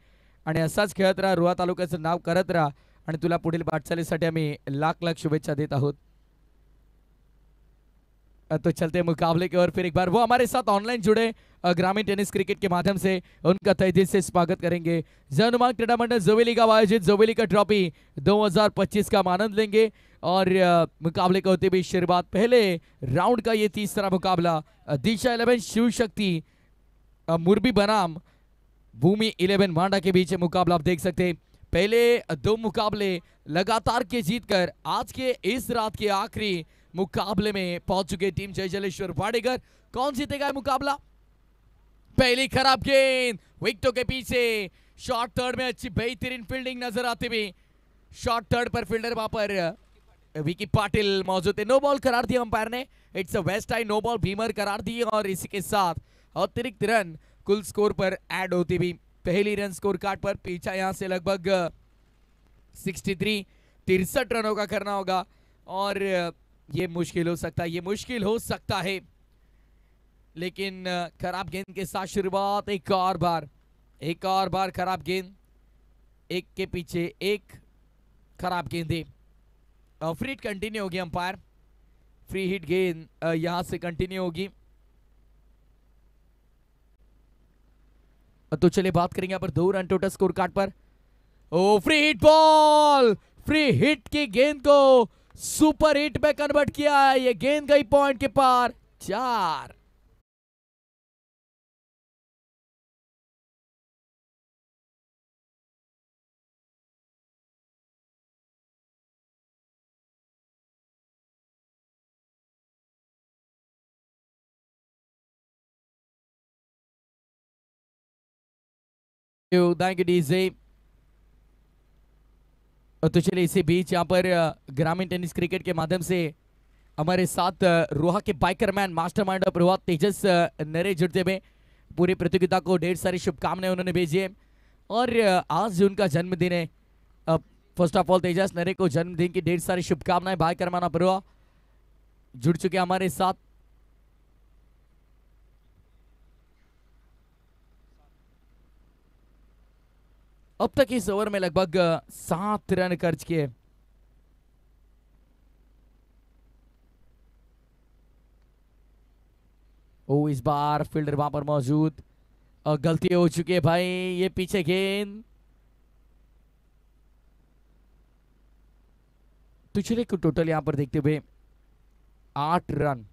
Speaker 1: आणि असाच खेळत राहा, रुहा तालुक्याचं नाव करत राहा आणि तुला पुढील वाटचालीसाठी आम्ही लाख लाख शुभेच्छा देत आहोत. तो चलते मुकाबले की ओर फिर एक बार वो हमारे साथ ऑनलाइन जुड़े ग्रामीण टेनिस क्रिकेट के माध्यम से उनका तहे दिल से स्वागत करेंगे. जनुमांग क्रीडा मंडल जोवेली का आयोजित जोवेली का ट्रॉफी 2025 का आनंद लेंगे. और मुकाबले का होते भी शुरुआत पहले राउंड का ये तीसरा मुकाबला दिशा 11 शिव शक्ति मुरबी बनाम भूमि 11 मांडा के बीच मुकाबला आप देख सकते हैं. पहले दो मुकाबले लगातार के जीतकर आज के इस रात के आखिरी मुकाबले में पहुंच चुके टीम जय जलेश्वर वाडेकर. कौन जीतेगा ये मुकाबला? पहली खराब गेंद विकेटों के पीछे. शॉर्ट थर्ड में अच्छी बेहतरीन फील्डिंग नजर आती हुई. शॉर्ट थर्ड पर फील्डर वहां पर विकी पाटिल मौजूद है. नो बॉल करार दिया अंपायर ने. It's a waist high no ball beamer करार दी. और इसी के साथ अतिरिक्त रन कुल स्कोर पर ऐड होती हुई. पहली रन स्कोर कार्ड पर पीछा यहां से लगभग 63 रनों का करना होगा. और ये मुश्किल हो सकता है लेकिन खराब गेंद के साथ शुरुआत. एक और बार खराब गेंद. एक के पीछे एक खराब गेंदे. फ्री हिट कंटिन्यू होगी. अंपायर फ्री हिट गेंद यहां से कंटिन्यू होगी. तो चलिए बात करेंगे यहाँ पर 2 रन टोटल स्कोर कार्ड पर. Oh free hit ball. Free hit की गेंद को सुपर हिट में कन्वर्ट किया है. ये गेंद गई पॉइंट के पार. 4. Thank you DJ. तो चलिए इसी बीच यहाँ पर ग्रामीण टेनिस क्रिकेट के माध्यम से हमारे साथ रोहा के बाइकरमैन मास्टरमाइंड ऑफ रोहा तेजस नरे जुड़ते हुए. पूरी प्रतियोगिता को ढेर सारी शुभकामनाएं उन्होंने भेजी है. और आज उनका जन्मदिन है. फर्स्ट ऑफ ऑल तेजस नरे को जन्मदिन की ढेर सारी शुभकामनाएं. बाइकरमैन ऑफ रोहा जुड़ चुके हमारे साथ. अब तक इस ओवर में लगभग 7 रन खर्च किए. इस बार फील्डर वहां पर मौजूद. गलती हो चुकी है भाई. ये पीछे गेंद. तो चलिए टोटल यहां पर देखते हुए 8 रन.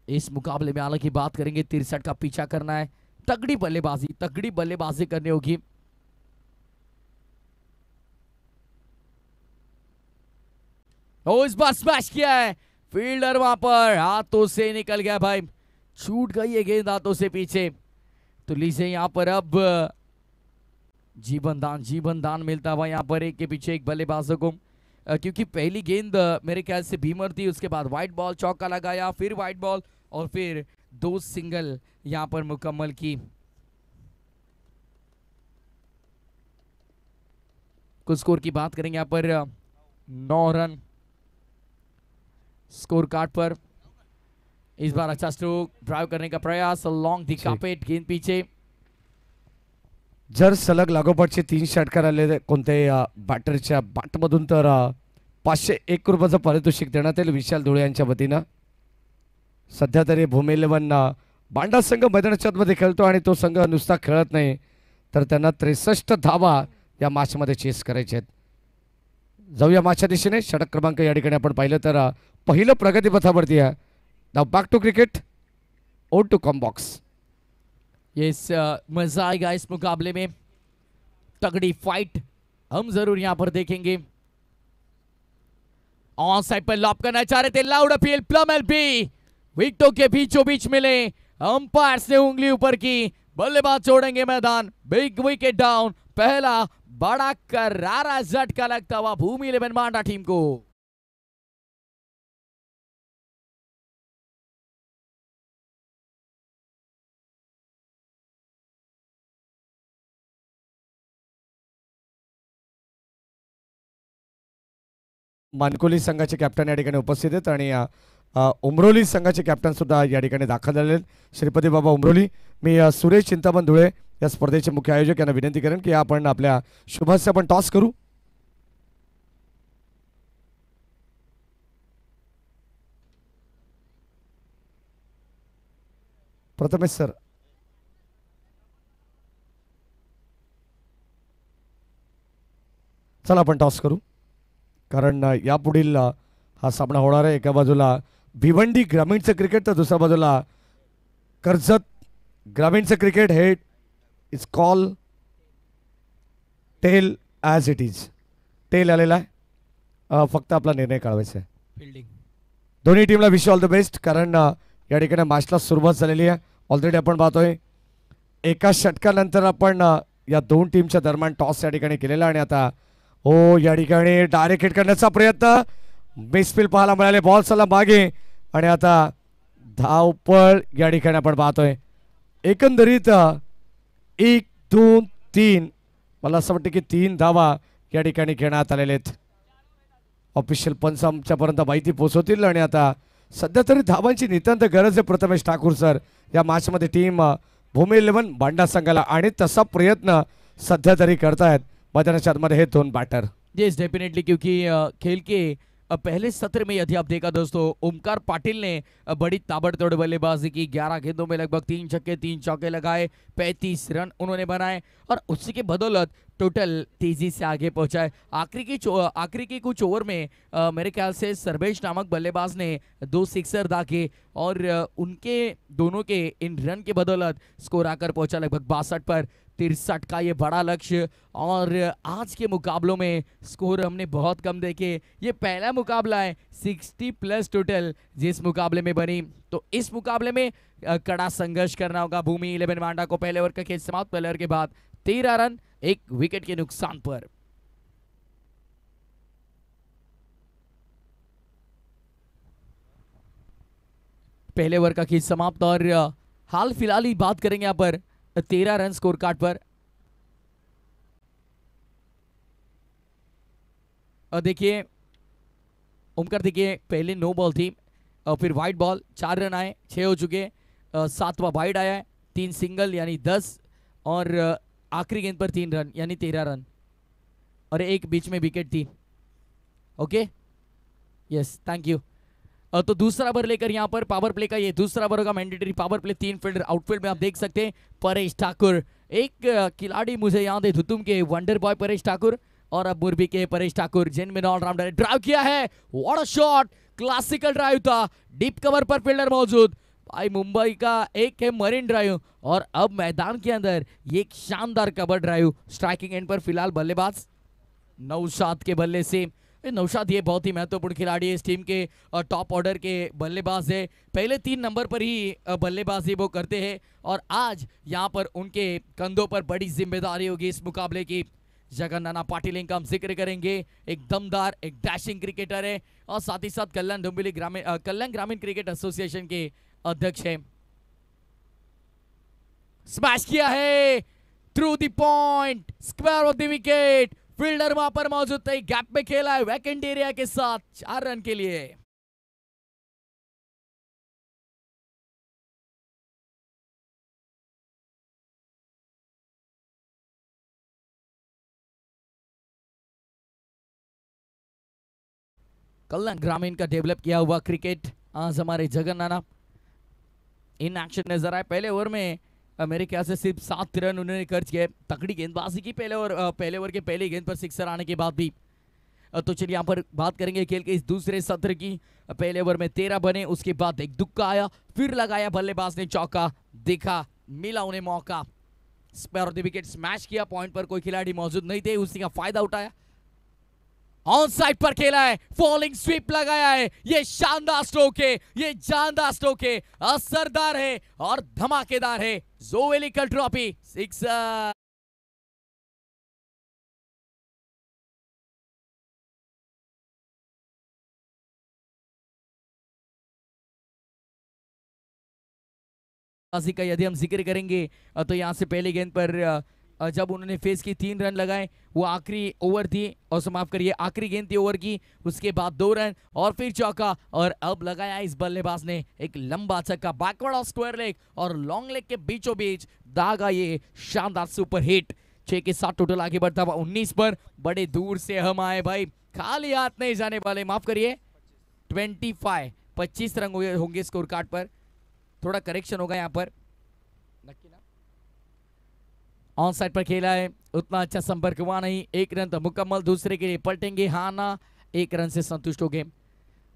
Speaker 1: इस मुकाबले में हालांकि बात करेंगे 63 का पीछा करना है. तगड़ी बल्लेबाजी करनी होगी. इस बार स्मैश किया है. फील्डर वहां पर हाथों से निकल गया भाई. छूट गई है गेंद हाथों से पीछे. तो लीजिए यहां पर अब जीवन दान मिलता हुआ यहां पर एक के पीछे एक बल्लेबाजों को. क्योंकि पहली गेंद मेरे ख्याल से भीमर थी. उसके बाद व्हाइट बॉल चौका लगाया. फिर व्हाइट बॉल और फिर 2 सिंगल यहां पर मुकम्मल की. कुछ स्कोर की बात करेंगे यहां पर 9 रन स्कोर कार्ड पर. इस बार अच्छा स्ट्रोक ड्राइव करने का प्रयास. लॉन्ग दी कार्पेट गेंद पीछे.
Speaker 2: जर सलग लागोपाठचे 3 षटकार आले कोणत्याही बॅटरच्या बॅटमधून तर 501 रुपयाचं पारितोषिक देण्यात येईल विशाल धुळे यांच्या वतीनं. सध्या तरी भूमी 11 बांडा संघ मैदानाच्या आतमध्ये खेळतो आणि तो संघ नुसता खेळत नाही तर त्यांना 63 धावा या मॅचमध्ये चेस करायचे आहेत. जाऊया मागच्या दिशेने. षटक क्रमांक या ठिकाणी आपण पाहिलं तर पहिलं प्रगतीपथावरती आहे. Now back to cricket, over to comm box.
Speaker 1: मजा आएगा इस मुकाबले में, तगड़ी फाइट हम जरूर यहां पर देखेंगे. ऑन साइड पर लॉप करना चाह रहे थे, लाउड अपील, प्लम एलबी विकेटों के बीचों बीच मिले, अंपायर्स ने उंगली ऊपर की, बल्लेबाज छोड़ेंगे मैदान. बिग विकेट डाउन, पहला बड़ा करारा झटका लगता हुआ भूमि 11 मांडा टीम को.
Speaker 2: मानकोली संघाचे कॅप्टन या ठिकाणी उपस्थित आहेत आणि उमरोली संघाचे कॅप्टन सुद्धा या ठिकाणी दाखल झालेले आहेत. श्रीपती बाबा उमरोली. मी सुरेश चिंतामण धुळे या स्पर्धेचे मुख्य आयोजक यांना विनंती करेन की आपण आपल्या शुभास्य आपण टॉस करू. प्रथमेश सर. चला आपण टॉस करू, कारण यापुढील हा सामना होणार आहे. एका बाजूला भिवंडी ग्रामीणचं क्रिकेट तर दुसऱ्या बाजूला कर्जत ग्रामीणचं क्रिकेट. हे is call tail as it is. Tail आलेला आहे, फक्त आपला निर्णय कळवायचा आहे.
Speaker 1: फील्डिंग
Speaker 2: दोन्ही टीमला विश ऑल द बेस्ट, कारण या ठिकाणी मॅचला सुरुवात झालेली आहे. ऑलरेडी आपण पाहतोय एका षटकानंतर आपण या दोन टीमच्या दरम्यान टॉस या ठिकाणी केलेला आणि आता या ठिकाणी डायरेक्ट हिट करण्याचा प्रयत्न. मिसफील्ड पाहायला मिळाले, बॉल चला मागे आणि आता धावपळ या ठिकाणी आपण पाहतोय. एकंदरीत 1 2 3 मला असं वाटतं की 3 धावा या ठिकाणी घेण्यात आलेले आहेत. ऑफिशियल पंच आमच्यापर्यंत माहिती पोहोचवतील आणि आता सध्या तरी धावांची नितांत गरज आहे प्रथमेश ठाकूर सर या मॅचमध्ये. टीम भूमी 11 बांडा संघाला आणि तसा प्रयत्न सध्या तरी करतायत मैदानाच्या आतमध्ये हे दोन बॅटर.
Speaker 1: यस डेफिनेटली, क्योंकि खेल के पहले सत्र में यदि आप देखा दोस्तों, ओमकार पाटिल ने बड़ी ताबड़तोड़ बल्लेबाजी की. 11 गेंदों में लगभग 3 छक्के 3 चौके लगाए, 35 रन उन्होंने बनाए और उसी के बदौलत टोटल तेजी से आगे पहुंचाए. आखिरी की कुछ ओवर में मेरे ख्याल से सर्वेश नामक बल्लेबाज ने 2 सिक्सर दागे और उनके दोनों के इन रन के बदौलत स्कोर आकर पहुंचा लगभग 62 पर 63 का ये बड़ा लक्ष्य. और आज के मुकाबलों में स्कोर हमने बहुत कम देखे. ये पहला मुकाबला है 60 प्लस टोटल जिस मुकाबले में बनी, तो इस मुकाबले में कड़ा संघर्ष करना होगा भूमि 11 मांडा को. पहले ओवर का खेल समाप्त, पहले ओवर के बाद 13 रन 1 विकेट के नुकसान पर. पहले ओवर का खेल समाप्त और हाल फिलहाल ही बात करेंगे यहाँ पर 13 रन स्कोर कार्ड पर. और देखिए ओमकार, देखिए पहले नो बॉल थी और फिर वाइड बॉल, 4 रन आए, 6 हो चुके. 7वां वाइड आया है, 3 सिंगल यानी 10 और आखिरी गेंद पर 3 रन यानी 13 रन और एक बीच में विकेट थी. Okay, yes, thank you. तो दूसरा ओवर लेकर यहाँ पर पावर प्ले का ये दूसरा ओवर होगा, mandatory power play. 3 fielder outfield में आप देख सकते हैं परेश ठाकुर. एक खिलाड़ी मुझे याद है धुतुम के वंडर बॉय परेश ठाकुर और अब मुरबी के परेश ठाकुर, जिनमें ऑलराउंडर ड्राइव किया है. What a shot, classical drive था, डीप कवर पर फील्डर मौजूद. भाई मुंबई का एक है मरीन ड्राइव और अब मैदान के अंदर ये एक शानदार कवर ड्राइव. स्ट्राइकिंग एंड पर फिलहाल बल्लेबाज नौशाद के बल्ले से. नौशाद ये बहुत ही महत्वपूर्ण खिलाड़ी है इस टीम के, टॉप ऑर्डर के बल्लेबाज है. पहले 3 नंबर पर ही बल्लेबाजी वो करते हैं और आज यहाँ पर उनके कंधों पर बड़ी जिम्मेदारी होगी इस मुकाबले की. जगन्नाना पाटिल इनका हम जिक्र करेंगे. एक दमदार, एक डैशिंग क्रिकेटर है और साथ ही साथ कल्याण ग्रामीण क्रिकेट एसोसिएशन के अध्यक्ष हैं. स्मैश किया है through the point, square of the wicket. Fielder वहां पर मौजूद था, गैप में खेला है वैकेंट एरिया के साथ 4 रन के लिए. कल्याण ग्रामीण का डेवलप किया हुआ क्रिकेट आज हमारे जगन्नाना इन एक्शन नजर आए. पहले ओवर में मेरे ख्याल से सिर्फ 7 रन उन्होंने खर्च किए. तगड़ी गेंदबाजी की पहले ओवर के पहले गेंद पर सिक्सर आने के बाद भी. तो चलिए यहाँ पर बात करेंगे खेल के इस दूसरे सत्र की। पहले ओवर में 13 बने, उसके बाद एक दुक्का आया, फिर लगाया बल्लेबाज ने चौका, देखा मिला उन्हें मौका, sphere of the wicket smash किया, पॉइंट पर कोई खिलाड़ी मौजूद नहीं थे, उसी का फायदा उठाया, ऑन साइड पर खेला है, फॉलिंग स्वीप लगाया है, ये शानदार स्ट्रोक है, ये जानदार स्ट्रोक है, असरदार है और धमाकेदार है। जोवेलिकल ट्रॉफी सिक्सर। का यदि हम जिक्र करेंगे तो यहाँ से पहले गेंद पर जब उन्होंने फेस की 3 रन लगाए, वो आखिरी ओवर थी, और समाप्त करिए आखिरी गेंद थी ओवर की, उसके बाद 2 रन और फिर चौका, और अब लगाया इस बल्लेबाज ने एक लंबा छक्का बैकवर्ड ऑफ स्क्वायर लेग और लॉन्ग लेग के बीचों बीच दागा, ये शानदार सुपर हिट। 6 के साथ टोटल आगे बढ़ता हुआ 19 पर। बड़े दूर से हम आए भाई, खाली हाथ नहीं जाने वाले, माफ करिए 25 रन होंगे स्कोर कार्ड पर, थोड़ा करेक्शन होगा यहाँ पर। ऑन साइड पर खेला है, उतना अच्छा संपर्क हुआ नहीं, 1 रन तो मुकम्मल, दूसरे के लिए पलटेंगे हाँ ना, 1 रन से संतुष्ट हो गए।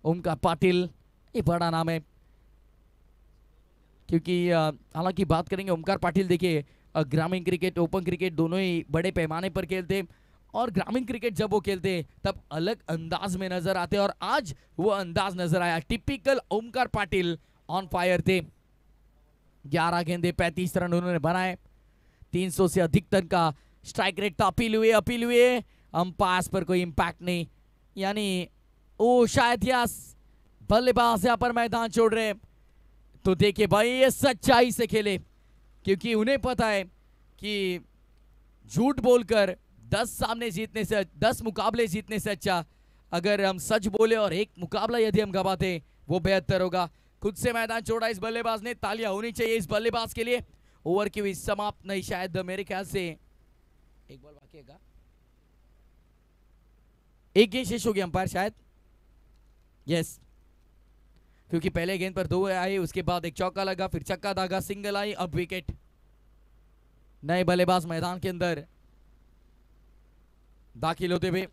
Speaker 1: ओमकार पाटिल ये बड़ा नाम है, क्योंकि हालांकि बात करेंगे ओमकार पाटिल, देखिए ग्रामीण क्रिकेट ओपन क्रिकेट दोनों ही बड़े पैमाने पर खेलते, और ग्रामीण क्रिकेट जब वो खेलते तब अलग अंदाज में नजर आते, और आज वो अंदाज नजर आया। Typical Omkar Patil on fire थे। 11 गेंदे 35 रन उन्होंने बनाए, 300 से अधिक तक का स्ट्राइक रेट था। अपील हुए अंपायर पर कोई इंपैक्ट नहीं, यानी ओ शायद यस बल्लेबाज यहां पर मैदान छोड़ रहे। तो देखिए भाई ये सच्चाई से खेले, क्योंकि उन्हें पता है कि झूठ बोलकर 10 मुकाबले जीतने से अच्छा अगर हम सच बोले और एक मुकाबला यदि हम गवाते वो बेहतर होगा। खुद से मैदान छोड़ा इस बल्लेबाज ने, तालियां होनी चाहिए इस बल्लेबाज के लिए। ओवर की हुई समाप्त नहीं, शायद मेरे ख्याल से एक बॉल बाकी है, एक गेंद शेष हो गया अंपायर शायद, यस, क्योंकि पहले गेंद पर 2 आए, उसके बाद एक चौका लगा, फिर छक्का दागा, सिंगल आई, अब विकेट। नए बल्लेबाज मैदान के अंदर दाखिल होते हुए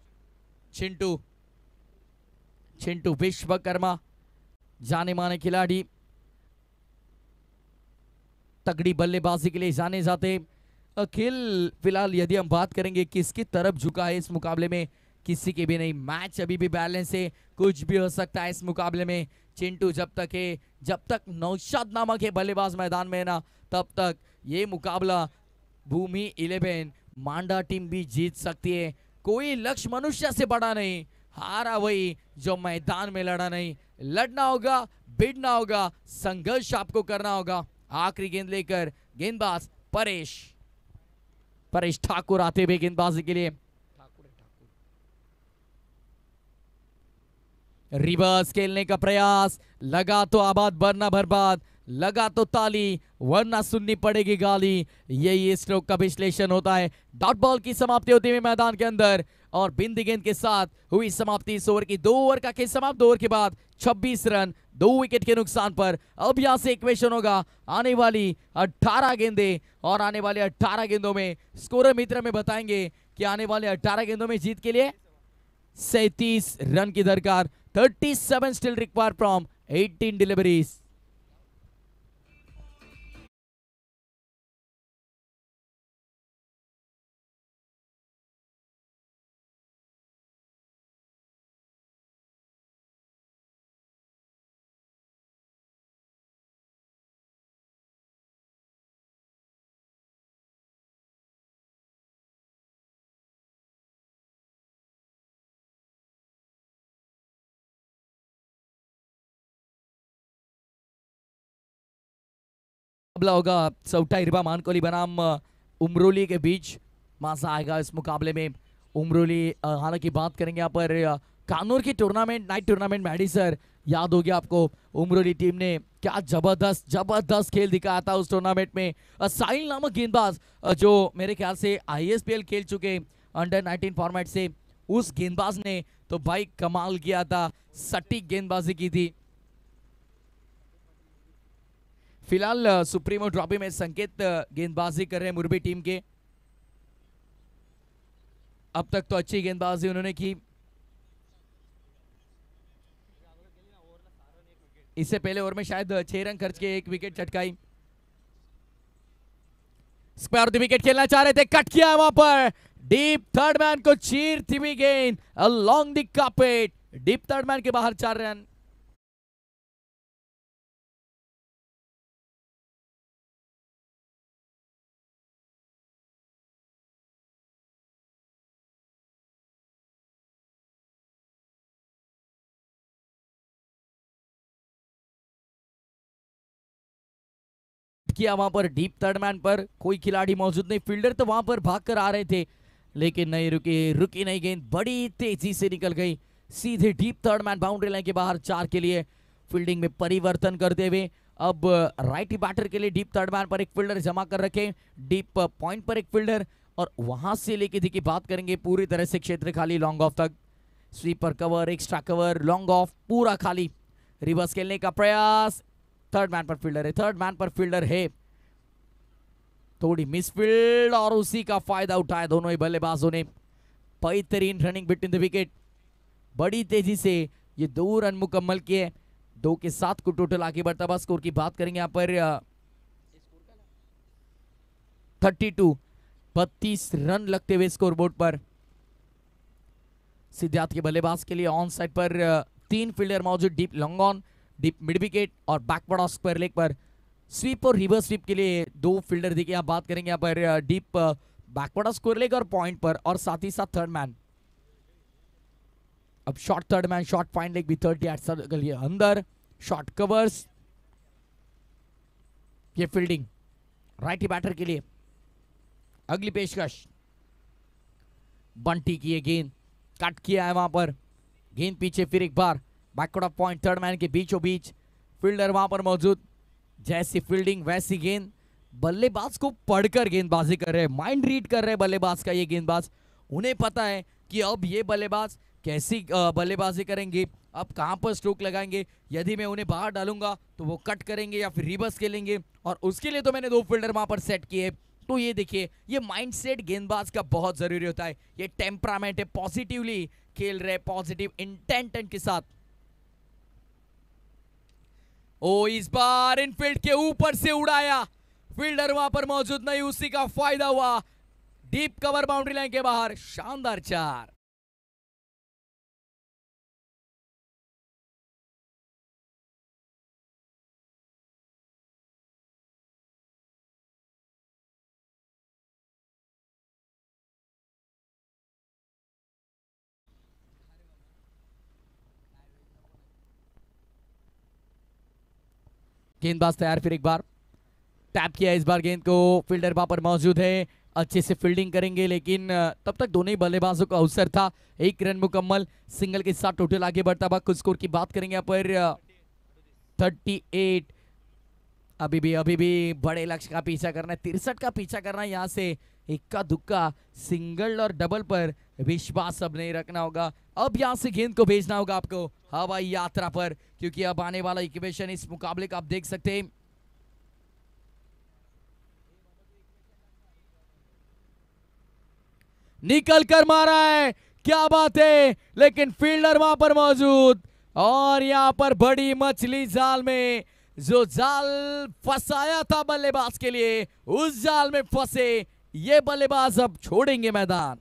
Speaker 1: चिंटू विश्वकर्मा, जाने माने खिलाड़ी, तगड़ी बल्लेबाजी के लिए जाने जाते। खेल फिलहाल यदि हम बात करेंगे किसकी तरफ झुका है इस मुकाबले में, किसी के भी नहीं, मैच अभी भी बैलेंस है, कुछ भी हो सकता है इस मुकाबले में। चिंटू जब तक नौशाद नामक है बल्लेबाज मैदान में है ना, तब तक ये मुकाबला भूमि 11 मांडा टीम भी जीत सकती है। कोई लक्ष्य मनुष्य से बड़ा नहीं, हारा वही जो मैदान में लड़ा नहीं। लड़ना होगा, भिड़ना होगा, संघर्ष आपको करना होगा। आखिरी गेंद लेकर गेंदबाज परेश ठाकुर आते हुए गेंदबाजी के लिए, रिवर्स खेलने का प्रयास, लगा तो आबाद वरना बर्बाद, लगा तो ताली वरना सुननी पड़ेगी गाली, यही स्ट्रोक का विश्लेषण होता है। डॉट बॉल की समाप्ति होती हुई मैदान के अंदर, और बिंदी गेंद के साथ हुई समाप्ति इस ओवर की। 2 ओवर का खेल समाप्त, 2 ओवर के बाद 26 रन 2 विकेट के नुकसान पर। अब यहां से इक्वेशन होगा आने वाली 18 गेंदे, और आने वाले 18 गेंदों में स्कोरर मित्र में बताएंगे कि आने वाले 18 गेंदों में जीत के लिए 37 रन की दरकार। 37 स्टिल रिक्वायर्ड फ्रॉम 18 डिलीवरीज। मुकाबला होगा सौटा इरबा मानकोली बनाम उमरोली के बीच। मजा आएगा इस मुकाबले में। उमरोली हालांकि बात करेंगे यहाँ पर कानूर की टूर्नामेंट, नाइट टूर्नामेंट में सर याद होगी आपको, उमरोली टीम ने क्या जबरदस्त खेल दिखाया था उस टूर्नामेंट में। साहिल नामक गेंदबाज जो मेरे ख्याल से ISPL खेल चुके अंडर 19 फॉर्मेट से, उस गेंदबाज ने तो भाई कमाल किया था, सटीक गेंदबाजी की थी। फिलहाल सुप्रीमो ट्रॉफी में संकेत गेंदबाजी कर रहे हैं मुरबी टीम के। अब तक तो अच्छी गेंदबाजी उन्होंने की, इससे पहले ओवर में शायद 6 रन खर्च के 1 विकेट चटकाई। स्क्वायर विकेट खेलना चाह रहे थे, कट किया वहां पर, डीप थर्ड मैन को चीरती हुई गेंद along the carpet, deep third man के बाहर 4 रन। किया वहां पर डीप थर्ड मैन पर, कोई खिलाड़ी मौजूद नहीं, फील्डर तो वहां पर भागकर आ रहे थे लेकिन नहीं रुकी नहीं गेंद, बड़ी तेजी से निकल गई सीधे deep third man boundary line के बाहर 4 के लिए। फील्डिंग में परिवर्तन करते हुए अब राइट बैटर के लिए डीप थर्ड मैन पर एक फील्डर जमा कर रखे, डीप पॉइंट पर एक फील्डर, और वहां से लेके देखिए बात करेंगे पूरी तरह से क्षेत्र खाली लॉन्ग ऑफ तक, sweeper cover, extra cover, long off पूरा खाली, रिवर्स खेलने का प्रयास, थर्ड मैन पर फील्डर है, थर्ड मैन पर फील्डर है, थोड़ी मिसफील्ड और उसी का फायदा उठाया दोनों ही बल्लेबाजों ने। बेहतरीन रनिंग बिटवीन द विकेट, बड़ी तेजी से ये 2 रन मुकम्मल किए, 2 के 7 को टोटल आगे बढ़ता हुआ। स्कोर की बात करेंगे यहाँ पर 32 रन लगते हुए स्कोर बोर्ड पर। सिद्धार्थ के बल्लेबाज के लिए ऑन साइड पर 3 फील्डर मौजूद, deep long on, deep mid wicket और बैकवर्ड ऑफ स्क्वायर लेग पर। स्वीप और रिवर्स स्वीप के लिए 2 फील्डर देखिए, आप बात करेंगे यहाँ पर deep backward of square leg और पॉइंट पर, और साथ ही साथ थर्ड मैन। अब short third man, short fine leg भी 38 सर्कल के अंदर, शॉर्ट कवर्स, ये फील्डिंग राइट बैटर के लिए। अगली पेशकश, बंटी की ये गेंद कट किया है वहां पर, गेंद पीछे, फिर एक बार backward off point, third man के बीचों बीच, फील्डर वहां पर मौजूद, जैसी फील्डिंग वैसी गेंद, बल्लेबाज को पढ़कर गेंदबाजी कर रहे हैं, माइंड रीड कर रहे हैं बल्लेबाज का ये गेंदबाज, उन्हें पता है कि अब ये बल्लेबाज कैसी बल्लेबाजी करेंगे, अब कहां पर स्ट्रोक लगाएंगे, यदि मैं उन्हें बाहर डालूंगा तो वो कट करेंगे या फिर रिवर्स खेलेंगे, और उसके लिए तो मैंने 2 फील्डर वहां पर सेट किए। तो ये देखिए, ये माइंडसेट गेंदबाज का बहुत जरूरी होता है, ये टेम्परामेंट है, पॉजिटिवली खेल रहे, पॉजिटिव इंटेंट के साथ। ओ इस बार इनफील्ड के ऊपर से उड़ाया, फील्डर वहां पर मौजूद नहीं, उसी का फायदा हुआ, डीप कवर बाउंड्री लाइन के बाहर, शानदार 4। गेंदबाज तैयार, फिर एक बार टैप किया इस बार गेंद को, फील्डर वहां पर मौजूद है, अच्छे से फील्डिंग करेंगे, लेकिन तब तक दोनों ही बल्लेबाजों का अवसर था, 1 रन मुकम्मल, सिंगल के साथ टोटल आगे बढ़ता हुआ। कुछ स्कोर की बात करेंगे यहाँ पर 38, अभी भी बड़े लक्ष्य का पीछा करना है, 63 का पीछा करना है, यहाँ से इक्का दुक्का सिंगल और डबल पर विश्वास अब नहीं रखना होगा, अब यहाँ से गेंद को भेजना होगा आपको हवाई यात्रा पर, क्योंकि अब आने वाला इक्वेशन इस मुकाबले का आप देख सकते हैं। निकल कर मारा है, क्या बात है, लेकिन फील्डर वहां पर मौजूद, और यहां पर बड़ी मछली जाल में, जो जाल फंसाया था बल्लेबाज के लिए, उस जाल में फंसे ये बल्लेबाज अब छोड़ेंगे मैदान।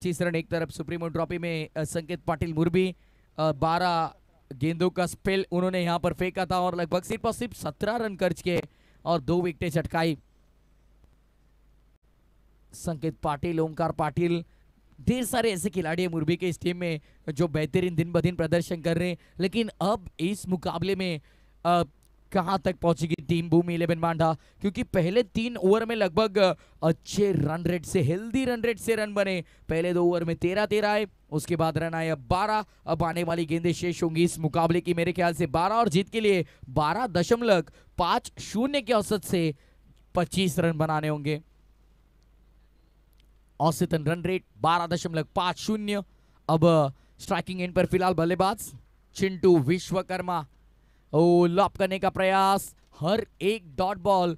Speaker 1: तीसरा रन एक तरफ सुप्रीमो ट्रॉफी में संकेत पाटिल मुर्बी 12 गेंदों का स्पेल उन्होंने यहां पर फेंका था और लगभग सिर्फ और सिर्फ 17 रन खर्च किए और 2 विकेटें चटकाई। संकेत पाटिल, ओमकार पाटिल ढेर सारे ऐसे खिलाड़ी हैं मुरबी के इस टीम में जो बेहतरीन दिन ब दिन प्रदर्शन कर रहे हैं, लेकिन अब इस मुकाबले में कहां तक पहुंचेगी टीम भूमि 11 मांडा, क्योंकि पहले 3 ओवर में लगभग अच्छे रन रेट से, हेल्दी रन रेट से रन बने। पहले 2 ओवर में 13-13 आए, उसके बाद रन आए 12। अब आने वाली गेंदें शेष होंगी इस मुकाबले की मेरे ख्याल से 12, और जीत के लिए 12.50 के औसत से 25 रन बनाने होंगे। औसतन रन रेट 12.50। अब स्ट्राइकिंग एंड पर फिलहाल बल्लेबाज चिंटू विश्वकर्मा। लॉप करने का प्रयास, हर एक डॉट बॉल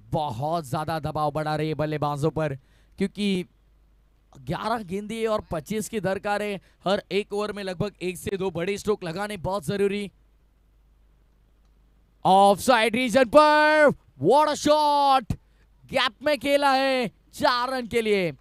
Speaker 1: बहुत ज्यादा दबाव बढ़ा रही है बल्लेबाजों पर, क्योंकि 11 गेंदें और 25 की दरकार है। हर एक ओवर में लगभग 1 से 2 बड़े स्ट्रोक लगाने बहुत जरूरी। ऑफ साइड रीजन पर व्हाट अ शॉट, गैप में खेला है 4 रन के लिए।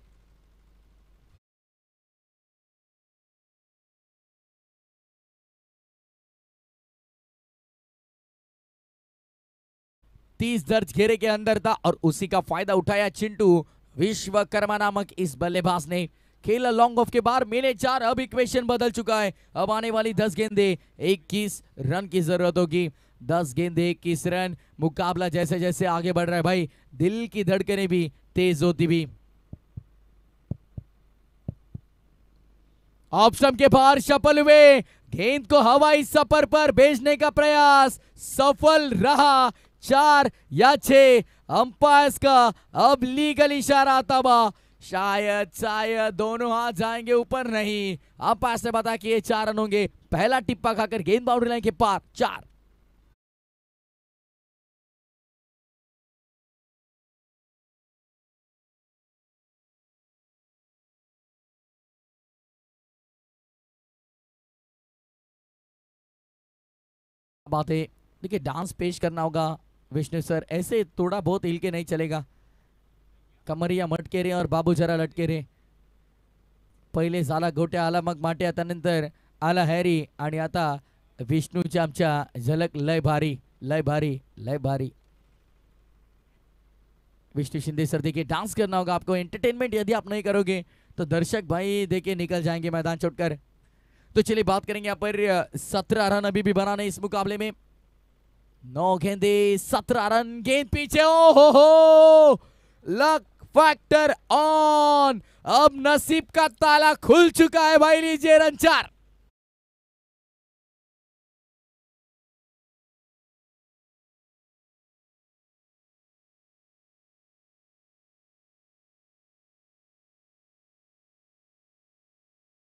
Speaker 1: तीस दर्ज घेरे के अंदर था और उसी का फायदा उठाया चिंटू विश्वकर्मा नामक इस बल्लेबाज ने। खेला लॉन्ग ऑफ के बाहर, मिले 4। अब इक्वेशन बदल चुका है। अब आने वाली 10 गेंदे 21 रन की जरूरत होगी। 10 गेंदे 21 रन। मुकाबला जैसे जैसे आगे बढ़ रहा है भाई, दिल की धड़कनें भी तेज होती भी। ऑप्शन के बाहर सफल हुए, गेंद को हवाई सफर पर भेजने का प्रयास सफल रहा। 4 या 6 अंपायर्स का अब लीगल इशारा तबा, शायद दोनों हाथ जाएंगे ऊपर, नहीं। अंपायर ने बता कि ये 4 रन होंगे। पहला टिप्पा खाकर गेंद बाउंड्री लाइन के पार 4। बात है, देखिए डांस पेश करना होगा विष्णु सर, ऐसे थोड़ा बहुत हिल के नहीं चलेगा। कमरिया मटके रे और बाबू जरा लटके रे। पहिले झाला गोट्या, आला मग माट्या, त्यानंतर आला हॅरी, आणि आता विष्णूच्या आमच्या झलक लय भारी लय भारी लय भारी। विष्णु शिंदे सर देखिए डांस करना होगा आपको। एंटरटेनमेंट यदि आप नहीं करोगे तो दर्शक भाई देखिए निकल जाएंगे मैदान छोड़कर। तो चलिए बात करेंगे यहाँ पर 17 रन अभी भी बनाने इस मुकाबले में। 9 गेंदे 17 रन। गेंद पीछे, ओ हो लक फैक्टर ऑन। अब नसीब का ताला खुल चुका है भाई, लीजिए रन 4।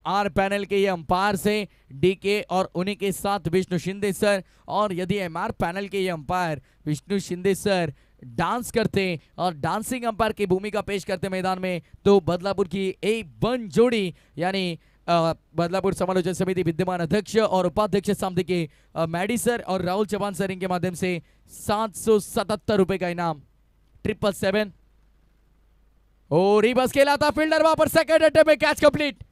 Speaker 1: आर पैनल के ये अंपायर से डीके और उन्हीं के साथ विष्णु शिंदे सर, और यदि एमआर पैनल के ये umpire Vishnu Shinde sir dance करते और डांसिंग अंपायर की भूमिका पेश करते मैदान में, तो बदलापुर की एक बन जोड़ी यानी बदलापुर समालोचन समिति विद्यमान अध्यक्ष और उपाध्यक्ष सामने के मैडी सर और राहुल चौहान सर इनके माध्यम से 777 रुपए का इनाम। 777 और रिवर्स खेला था फील्डर, वहां पर सेकंड अटेम्प्ट में कैच कंप्लीट।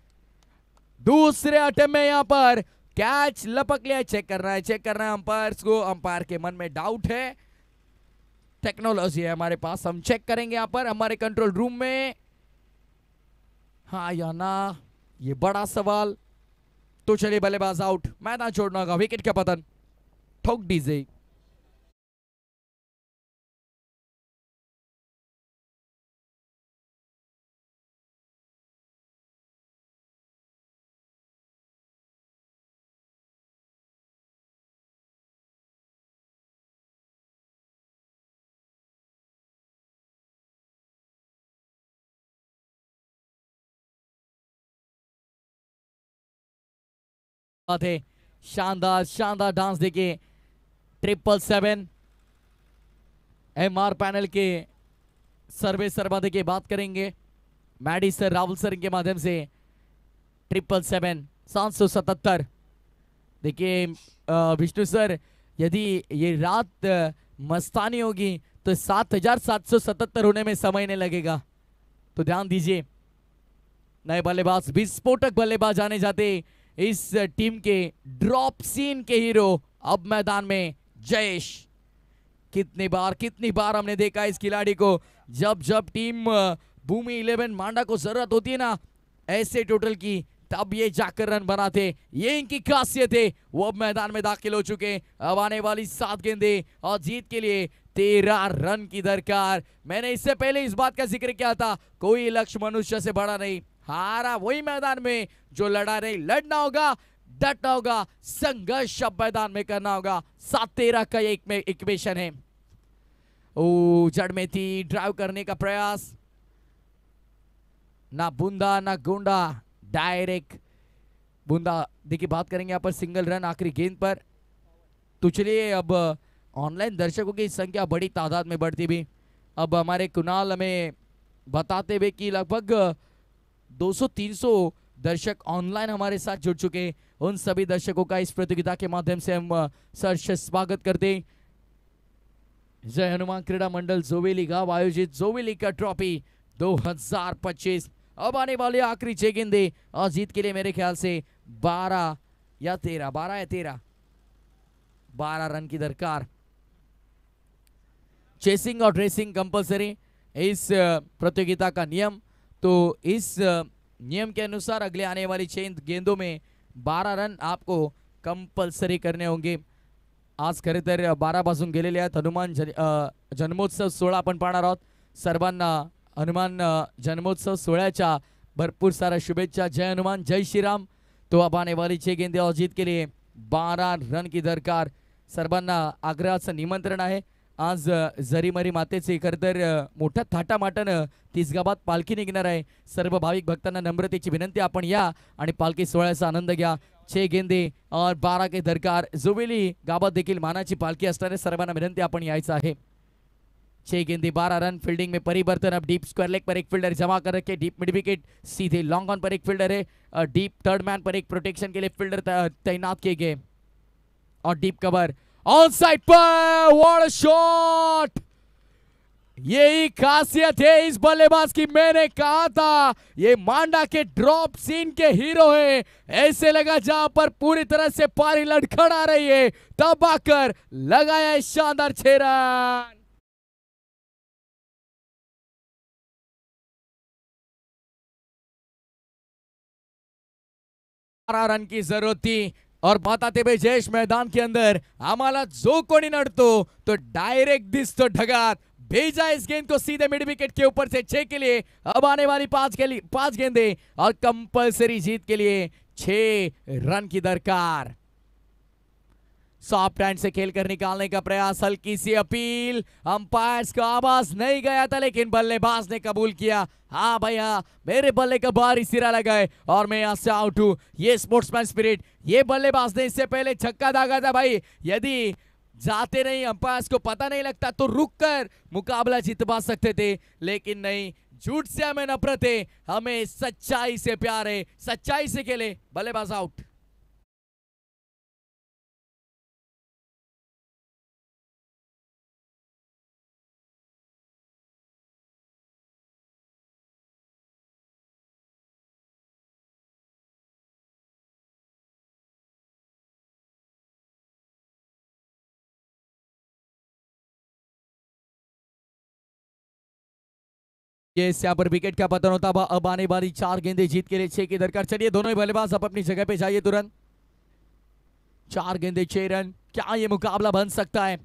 Speaker 1: दूसरे अटेम्प्ट में यहां पर कैच लपक लिया। चेक कर रहा है अंपायर्स को। अंपायर के मन में डाउट है, टेक्नोलॉजी है हमारे पास, हम चेक करेंगे यहां पर हमारे कंट्रोल रूम में, हाँ या ना, ये बड़ा सवाल। तो चलिए बल्लेबाज आउट, मैदान छोड़ना होगा, विकेट का पतन। ठोक डीजे। बात है, शानदार शानदार डांस देखिए। 777 एमआर पैनल के सर्वे सर्वा देखिए बात करेंगे मैडी सर राहुल सर के माध्यम से। 777 777 देखिए विष्णु सर, यदि ये रात मस्तानी होगी तो 7777 होने में समय नहीं लगेगा, तो ध्यान दीजिए। नए बल्लेबाज, विस्फोटक बल्लेबाज आने जाते इस टीम के ड्रॉप सीन के हीरो अब मैदान में जयेश। कितनी बार हमने देखा इस खिलाड़ी को, जब टीम भूमि 11 मांडा को जरूरत होती है ना, ऐसे टोटल की तब ये जाकर रन बनाते, ये इनकी खासियत है। वो अब मैदान में दाखिल हो चुके हैं। अब आने वाली 7 गेंदें और जीत के लिए 13 रन की दरकार। मैंने इससे पहले इस बात का जिक्र किया था, कोई लक्ष्य मनुष्य से बड़ा नहीं। हारा वही मैदान में जो लड़ा नहीं, लड़ना होगा, डटना होगा, संघर्ष अब मैदान में करना होगा। 7-13 का ये इक्वेशन है। ओ जड़ में थी, ड्राइव करने का प्रयास, ना बूंदा ना गोंडा, डायरेक्ट बूंदा। देखिए बात करेंगे यहाँ पर सिंगल रन आखिरी गेंद पर। तो चलिए अब ऑनलाइन दर्शकों की संख्या बड़ी तादाद में बढ़ती भी। अब हमारे कुणाल हमें बताते हुए कि लगभग 200-300 दर्शक ऑनलाइन हमारे साथ जुड़ चुके हैं। उन सभी दर्शकों का इस प्रतियोगिता के माध्यम से हम सहर्ष स्वागत करते हैं। जय हनुमान क्रीड़ा मंडल जोवेली गांव आयोजित जोवेली का ट्रॉफी 2025। अब आने वाले आखिरी 6 गेंदे और जीत के लिए मेरे ख्याल से 12 या 13 रन की दरकार। चेसिंग और रेसिंग कंपलसरी इस प्रतियोगिता का नियम। तो इस नियम के अनुसार अगले आने वाली 6 गेंदों में 12 रन आपको कंपलसरी करने होंगे। आज खरे तर 12 पासून गेलेले आहेत हनुमान जन्मोत्सव 16 आपण पाहणार आहोत। सर्वांना हनुमान जन्मोत्सव 16च्या भरपूर सारा शुभेच्छा। जय हनुमान जय श्री राम। तो अब आने वाली 6 गेंदे और जीत के लिए 12 रन की दरकार। सर्वांना आग्रहाचं निमंत्रण आहे। आज जरीमरी मातेचे खरं तर मोठ्या थाटामाटानं तिसगावात पालखी निघणार आहे। सर्व भाविक भक्तांना नम्रतेची विनंती, आपण या आणि पालखी सोहळ्याचा आनंद घ्या। 6 गेंदे और 12 के दरकार। जोवेली गावात देखील मानाची पालखी असणारे सर्वांना विनंती, आपण यायचं आहे। 6 गेंदे 12 रन। फील्डिंग में परिवर्तन, अब डीप स्क्वायर लेग पर एक फील्डर जमा कर रखे, डीप मिड विकेट, सीधे लॉन्ग ऑन पर एक फील्डर है, डीप थर्ड मैन पर एक प्रोटेक्शन के लिए फील्डर तैनात किए गए और डीप कवर ऑन साइड पर। What a shot! यही खासियत है इस बल्लेबाज की। मैंने कहा था ये मांडा के ड्रॉप सीन के हीरो है। ऐसे लगा जहां पर पूरी तरह से पारी लड़खड़ा रही है, तब आकर लगाया शानदार 6 रन। 12 रन की जरूरत थी और बताते हुए जयेश मैदान के अंदर आम्हाला जो कोणी नडतो तो डायरेक्ट दिसतो ढगात। भेजा इस गेंद को सीधे मिड विकेट के ऊपर से 6 के लिए। अब आने वाली 5 गेंदे और कंपलसरी जीत के लिए 6 रन की दरकार। सॉफ्ट हैंड से खेल कर निकालने का प्रयास, हल्की सी अपील, अंपायर्स का आवाज नहीं गया था लेकिन बल्लेबाज ने कबूल किया। हाँ भैया, मेरे बल्ले का बाहरी सिरा लगा है और मैं यहां से आउट हूं। ये स्पोर्ट्समैन स्पिरिट, ये बल्लेबाज ने इससे पहले छक्का दागा था भाई। यदि जाते नहीं, अंपायर्स को पता नहीं लगता तो रुक कर मुकाबला जितवा सकते थे, लेकिन नहीं। झूठ से हमें नफरत है, हमें सच्चाई से प्यार है। सच्चाई से खेले, बल्लेबाज आउट। यहाँ पर विकेट का पतन होता। अब आने वाली 4 गेंदें जीत के लिए 6 की दरकार। चलिए दोनों ही बल्लेबाज अब अपनी जगह पे जाइए तुरंत। 4 गेंदें 6 रन। क्या ये मुकाबला बन सकता है?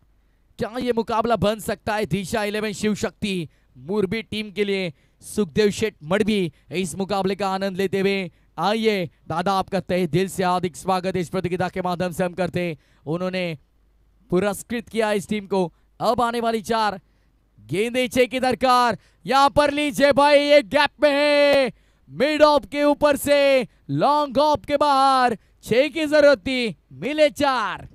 Speaker 1: क्या ये मुकाबला बन सकता है? दिशा 11 शिव शक्ति मोरबी टीम के लिए सुखदेव शेठ मड़वी इस मुकाबले का आनंद लेते हुए। आइए दादा, आपका तहे दिल से हार्दिक स्वागत इस प्रतियोगिता के माध्यम से हम करते हैं। उन्होंने पुरस्कृत किया इस टीम को। अब आने वाली 4 गेंदे 6 की दरकार। यहां पर लीजिए भाई, एक गैप में है, मिड ऑफ के ऊपर से लॉन्ग ऑफ के बाहर 6 की जरूरत थी, मिले 4।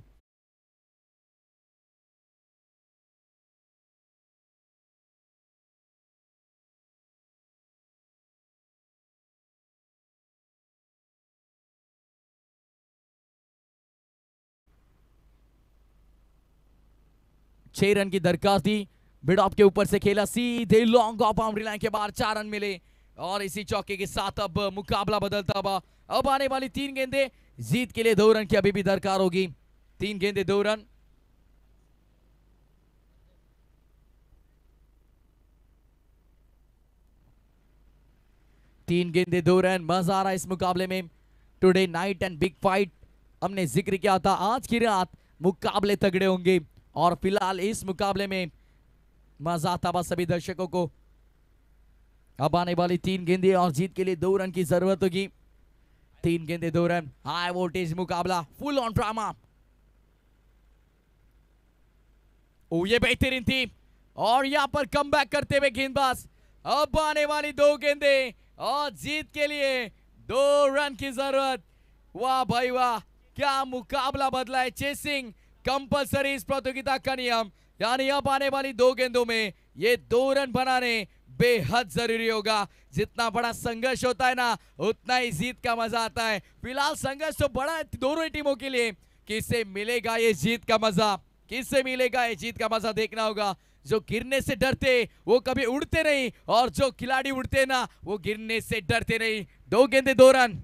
Speaker 1: छह रन की दरकार थी। मिड ऑफ के ऊपर से खेला, सीधे लॉन्ग ऑफ बाउंड्री लाइन के बाहर 4 रन मिले और इसी चौके के साथ अब मुकाबला बदलता हुआ। अब आने वाली 3 गेंदें जीत के लिए 2 रन की अभी भी दरकार होगी। 3 गेंदें 2 रन। 3 गेंदे 2 रन। मजा आ रहा है इस मुकाबले में। Today night and big fight, हमने जिक्र किया था आज की रात मुकाबले तगड़े होंगे और फिलहाल इस मुकाबले में मजा आता बस सभी दर्शकों को। अब आने वाली 3 गेंदे और जीत के लिए 2 रन की जरूरत होगी। 3 गेंदे 2 रन, हाई वोल्टेज मुकाबला, फुल ऑन ड्रामा। ओ ये बेहतरीन थी और यहां पर कमबैक करते हुए गेंदबाज। अब आने वाली 2 गेंदे और जीत के लिए 2 रन की जरूरत। वाह भाई वाह, क्या मुकाबला बदला है। चेसिंग कंपलसरी इस प्रतियोगिता का नियम, यानी अब आने वाली 2 गेंदों में ये 2 रन बनाने बेहद जरूरी होगा। जितना बड़ा संघर्ष होता है ना, उतना ही जीत का मजा आता है। फिलहाल संघर्ष तो बड़ा है दोनों ही टीमों के लिए। किससे मिलेगा ये जीत का मजा, किससे मिलेगा ये जीत का मजा, देखना होगा। जो गिरने से डरते वो कभी उड़ते नहीं, और जो खिलाड़ी उड़ते ना वो गिरने से डरते नहीं। 2 गेंदे 2 रन।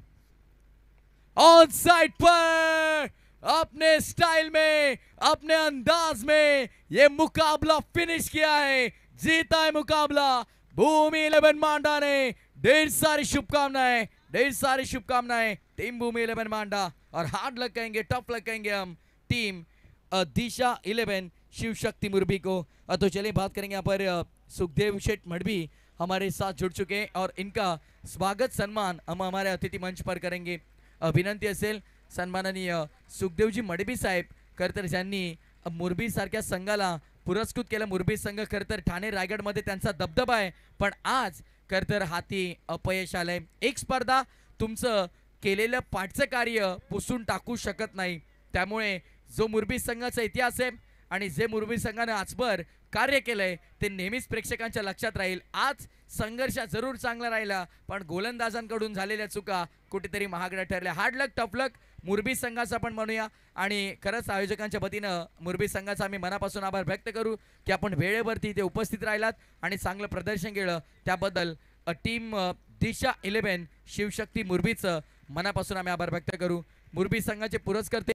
Speaker 1: ऑन साइड पर अपने स्टाइल में, अपने अंदाज में ये मुकाबला फिनिश किया है, जीता है मुकाबला भूमि 11 मांडा ने। ढेर सारी शुभकामनाएं, ढेर सारी शुभकामनाएं टीम भूमि 11 मांडा। और हार्ड लक कहेंगे, टफ लक कहेंगे हम टीम दिशा 11 शिव शक्ति मुरबी को। तो चलिए बात करेंगे यहाँ पर सुखदेव शेठ मडवी हमारे साथ जुड़ चुके हैं और इनका स्वागत सन्मान हम हमारे अतिथि मंच पर करेंगे। विनंती असेल सन्माननीय सुखदेवजी मडवी साहेब, खरं तर ज्यांनी मुरबी सारख्या संघाला पुरस्कृत केलं। मुरबी संघ खरं तर ठाणे रायगडमध्ये त्यांचा दबदबा आहे, पण आज खरं तर हाती अपयश आलंय। एक स्पर्धा तुमचं केलेलं पाठचं कार्य पुसून टाकू शकत नाही, त्यामुळे जो मुरबी संघाचा इतिहास आहे आणि जे मुरबी संघाने आजवर कार्य केलंय ते नेहमीच प्रेक्षकांच्या लक्षात राहील। आज संघर्ष जरूर चांगला राहिला, पण गोलंदाजांकडून झालेल्या चुका कुठेतरी महागड्या ठरल्या। हार्ड लक, टफ लक मुरबी संघाचा पण म्हणूया, आणि खरंच आयोजकांच्या वतीनं मुरबी संघाचा आम्ही मनापासून आभार व्यक्त करू की आपण वेळेवरती इथे उपस्थित राहिलात आणि चांगलं प्रदर्शन केलं, त्याबद्दल टीम दिशा 11 शिवशक्ती मुरबीचं मनापासून आम्ही आभार व्यक्त करू। मुरबी संघाचे पुरस्कर्ते